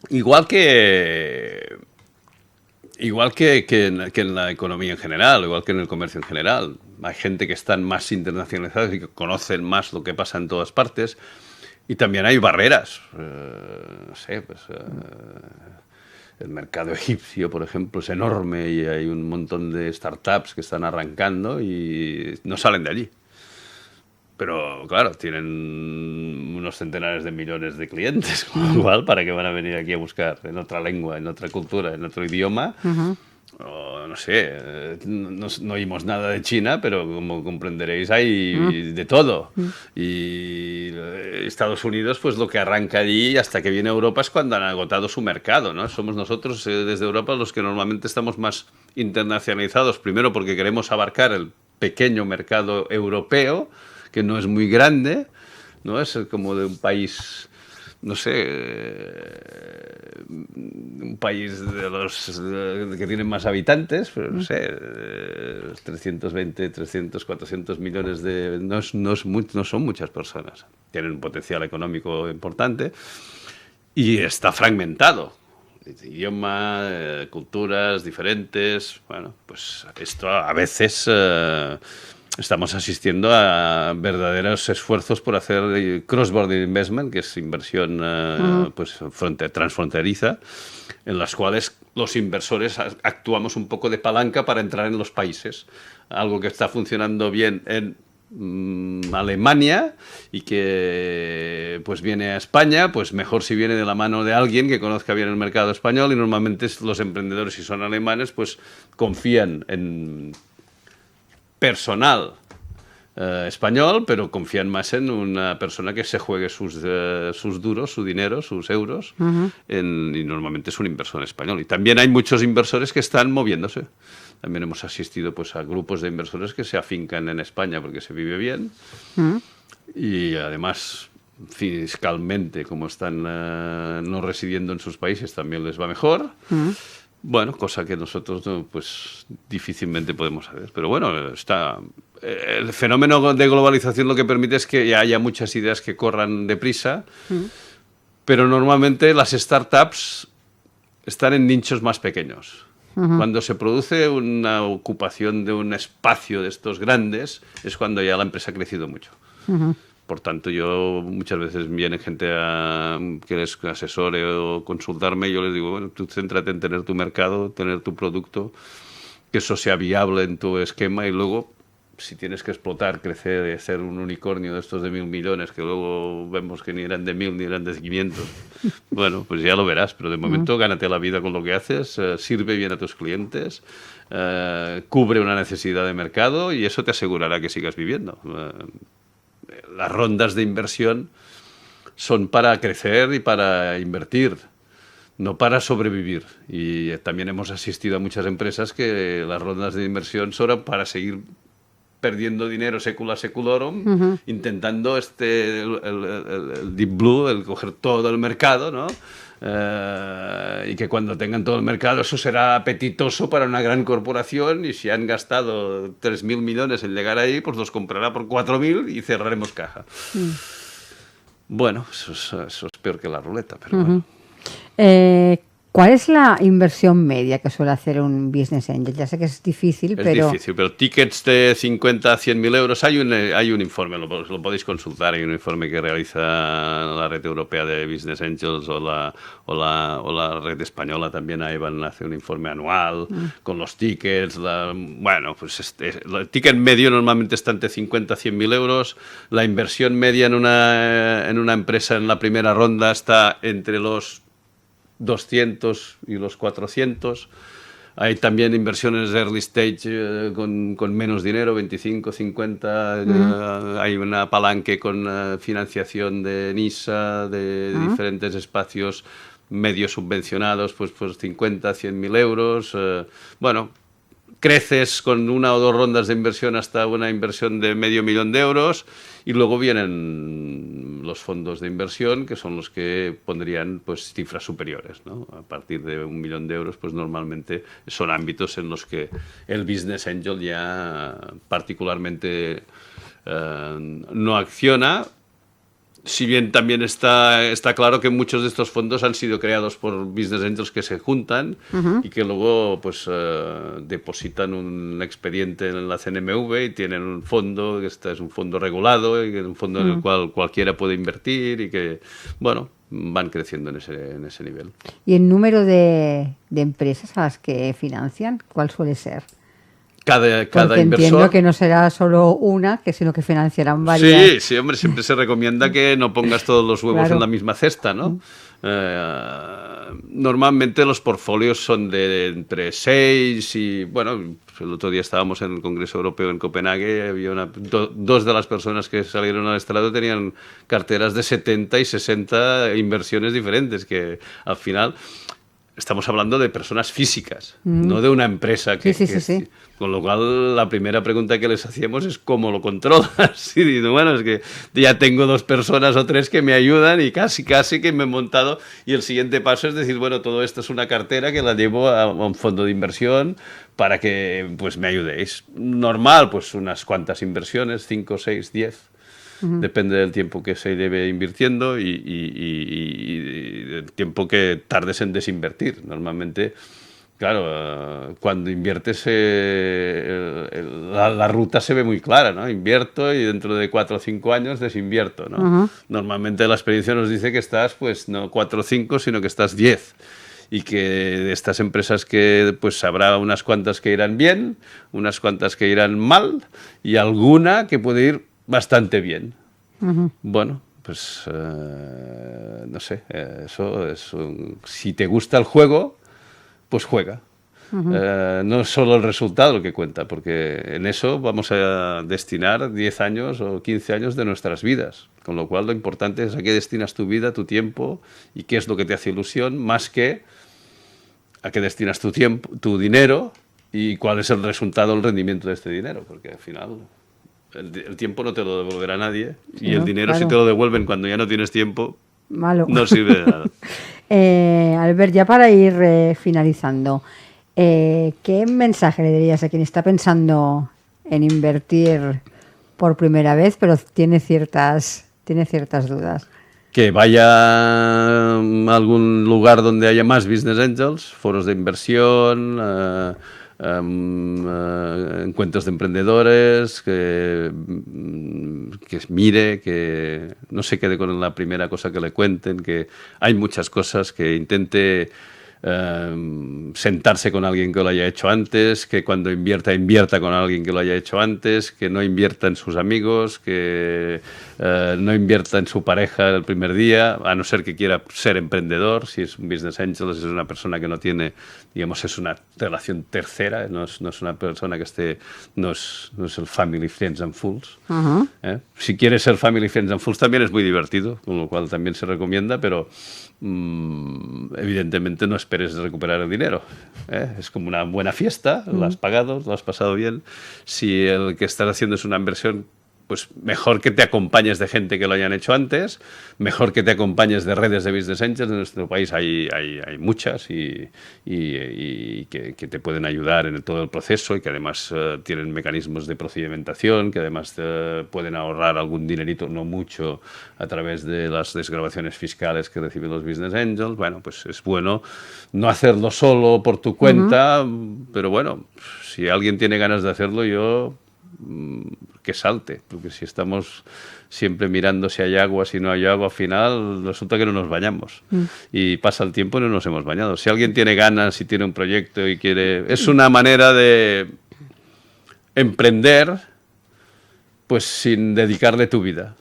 Igual que en la economía en general, igual que en el comercio en general. Hay gente que están más internacionalizados y que conocen más lo que pasa en todas partes. Y también hay barreras. No sé, pues el mercado egipcio, por ejemplo, es enorme y hay un montón de startups que están arrancando y no salen de allí. Pero, claro, tienen unos centenares de millones de clientes, con lo cual, ¿para qué van a venir aquí a buscar en otra lengua, en otra cultura, en otro idioma? O, no sé, no oímos nada de China, pero como comprenderéis hay de todo. Y Estados Unidos, pues lo que arranca allí hasta que viene a Europa es cuando han agotado su mercado, ¿no? Somos nosotros desde Europa los que normalmente estamos más internacionalizados, primero porque queremos abarcar el pequeño mercado europeo, que no es muy grande, ¿no? Es como de un país, no sé, un país de los que tienen más habitantes, pero no sé, 320, 300, 400 millones de... No son muchas personas. Tienen un potencial económico importante y está fragmentado. Idioma, culturas diferentes. Bueno, pues esto a veces... Estamos asistiendo a verdaderos esfuerzos por hacer cross-border investment, que es inversión pues, transfronteriza, en las cuales los inversores actuamos un poco de palanca para entrar en los países. Algo que está funcionando bien en Alemania y que pues viene a España, pues mejor si viene de la mano de alguien que conozca bien el mercado español, y normalmente los emprendedores, si son alemanes, pues confían en personal español, pero confían más en una persona que se juegue sus duros, su dinero, sus euros, y normalmente es un inversor español. Y también hay muchos inversores que están moviéndose. También hemos asistido pues, a grupos de inversores que se afincan en España porque se vive bien y además fiscalmente, como están no residiendo en sus países, también les va mejor. Bueno, cosa que nosotros pues difícilmente podemos hacer. Pero bueno, el fenómeno de globalización lo que permite es que ya haya muchas ideas que corran deprisa, pero normalmente las startups están en nichos más pequeños. Cuando se produce una ocupación de un espacio de estos grandes, es cuando ya la empresa ha crecido mucho. Por tanto, yo muchas veces viene gente que les asesore o consultarme y yo les digo, bueno, tú céntrate en tener tu mercado, tener tu producto, que eso sea viable en tu esquema y luego, si tienes que explotar, crecer, ser un unicornio de estos de 1.000 millones, que luego vemos que ni eran de 1.000 ni eran de 500, bueno, pues ya lo verás, pero de momento gánate la vida con lo que haces, sirve bien a tus clientes, cubre una necesidad de mercado y eso te asegurará que sigas viviendo. Las rondas de inversión son para crecer y para invertir, no para sobrevivir. Y también hemos asistido a muchas empresas que las rondas de inversión son para seguir perdiendo dinero secula seculorum, intentando el Deep Blue, el coger todo el mercado, ¿no? Y que cuando tengan todo el mercado eso será apetitoso para una gran corporación y si han gastado 3.000 millones en llegar ahí, pues los comprará por 4.000 y cerraremos caja. Bueno, eso es peor que la ruleta, pero bueno. ¿Cuál es la inversión media que suele hacer un business angel? Ya sé que es difícil, pero... Es difícil, pero tickets de 50 a 100.000 euros, hay un informe, lo podéis consultar, hay un informe que realiza la Red Europea de Business Angels o la Red Española también, ahí van a hacer un informe anual con los tickets. Bueno, pues el ticket medio normalmente está entre 50 a 100.000 euros, la inversión media en una empresa en la primera ronda está entre los 200 y los 400. Hay también inversiones de early stage con menos dinero, 25, 50. Hay una palanque con financiación de NISA, de diferentes espacios medio subvencionados, pues 50, 100.000 euros. Bueno, creces con una o dos rondas de inversión hasta una inversión de $500.000 de euros y luego vienen los fondos de inversión que son los que pondrían pues cifras superiores, ¿no? A partir de 1 millón de euros pues normalmente son ámbitos en los que el business angel ya particularmente no acciona. Si bien también está claro que muchos de estos fondos han sido creados por business angels que se juntan y que luego pues depositan un expediente en la CNMV y tienen un fondo, que este es un fondo regulado y que es un fondo en el cual cualquiera puede invertir y que, bueno, van creciendo en ese nivel. ¿Y el número de empresas a las que financian, cuál suele ser? Cada Porque inversor... entiendo que no será solo una, sino que financiarán varias. Sí, hombre, siempre se recomienda que no pongas todos los huevos en la misma cesta, ¿no? Normalmente los portfolios son de entre 6 y... Bueno, el otro día estábamos en el Congreso Europeo en Copenhague, había dos de las personas que salieron al estrado tenían carteras de 70 y 60 inversiones diferentes, que al final... Estamos hablando de personas físicas, no de una empresa. Sí. Con lo cual, la primera pregunta que les hacíamos es ¿cómo lo controlas? Y digo, bueno, es que ya tengo 2 personas o 3 que me ayudan y casi que me he montado. Y el siguiente paso es decir, bueno, todo esto es una cartera que la llevo a un fondo de inversión para que pues me ayudéis. Normal, pues unas cuantas inversiones, 5, 6, 10. Depende del tiempo que se lleve invirtiendo y del tiempo que tardes en desinvertir. Normalmente, claro, cuando inviertes la ruta se ve muy clara, ¿no? Invierto y dentro de 4 o 5 años desinvierto, ¿no? Normalmente la experiencia nos dice que estás, pues, no 4 o 5, sino que estás 10. Y que de estas empresas que pues habrá unas cuantas que irán bien, unas cuantas que irán mal y alguna que puede ir bastante bien. Bueno, pues no sé, eso es si te gusta el juego, pues juega. No es solo el resultado lo que cuenta, porque en eso vamos a destinar 10 años o 15 años de nuestras vidas. Con lo cual lo importante es a qué destinas tu vida, tu tiempo y qué es lo que te hace ilusión, más que a qué destinas tu tiempo, tu dinero y cuál es el resultado, el rendimiento de este dinero, porque al final... El tiempo no te lo devolverá nadie y el dinero, claro, si te lo devuelven cuando ya no tienes tiempo, malo, no sirve de nada. Albert, ya para ir finalizando, ¿qué mensaje le dirías a quien está pensando en invertir por primera vez, pero tiene ciertas dudas? que vaya a algún lugar donde haya más business angels, foros de inversión, encuentros de emprendedores, que mire, que no se quede con la primera cosa que le cuenten, que hay muchas cosas, que intente sentarse con alguien que lo haya hecho antes, que cuando invierta con alguien que lo haya hecho antes, que no invierta en sus amigos, que no invierta en su pareja el primer día, a no ser que quiera ser emprendedor. Si es un business angel, si es una persona que no tiene, digamos, es una relación tercera, no es una persona que esté, no es el family, friends and fools. Si quiere ser family, friends and fools también es muy divertido, con lo cual también se recomienda, pero evidentemente no esperes recuperar el dinero. Es como una buena fiesta, lo has pagado, lo has pasado bien. Si el que estás haciendo es una inversión, pues mejor que te acompañes de gente que lo hayan hecho antes, mejor que te acompañes de redes de business angels. En nuestro país hay muchas y que te pueden ayudar en todo el proceso y que además tienen mecanismos de procedimentación, que además pueden ahorrar algún dinerito, no mucho, a través de las desgravaciones fiscales que reciben los business angels. Bueno, pues es bueno no hacerlo solo por tu cuenta, pero bueno, si alguien tiene ganas de hacerlo, yo que salte, porque si estamos siempre mirando si hay agua, si no hay agua, al final resulta que no nos bañamos y pasa el tiempo y no nos hemos bañado. Si alguien tiene ganas y tiene un proyecto y quiere, es una manera de emprender, pues sin dedicarle tu vida.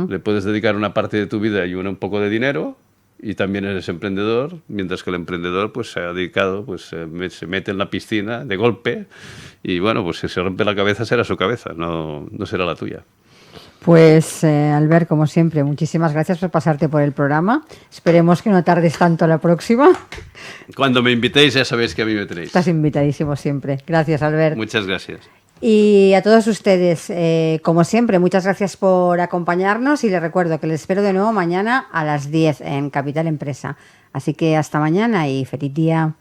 Le puedes dedicar una parte de tu vida y un poco de dinero, y también eres emprendedor, mientras que el emprendedor pues se ha dedicado, pues se mete en la piscina de golpe y bueno, pues si se rompe la cabeza será su cabeza, no será la tuya. Pues Albert, como siempre, muchísimas gracias por pasarte por el programa. Esperemos que no tardes tanto la próxima. Cuando me invitéis ya sabéis que a mí me tenéis. Estás invitadísimo siempre. Gracias, Albert. Muchas gracias. Y a todos ustedes, como siempre, muchas gracias por acompañarnos y les recuerdo que les espero de nuevo mañana a las 10 en Capital Empresa. Así que hasta mañana y feliz día.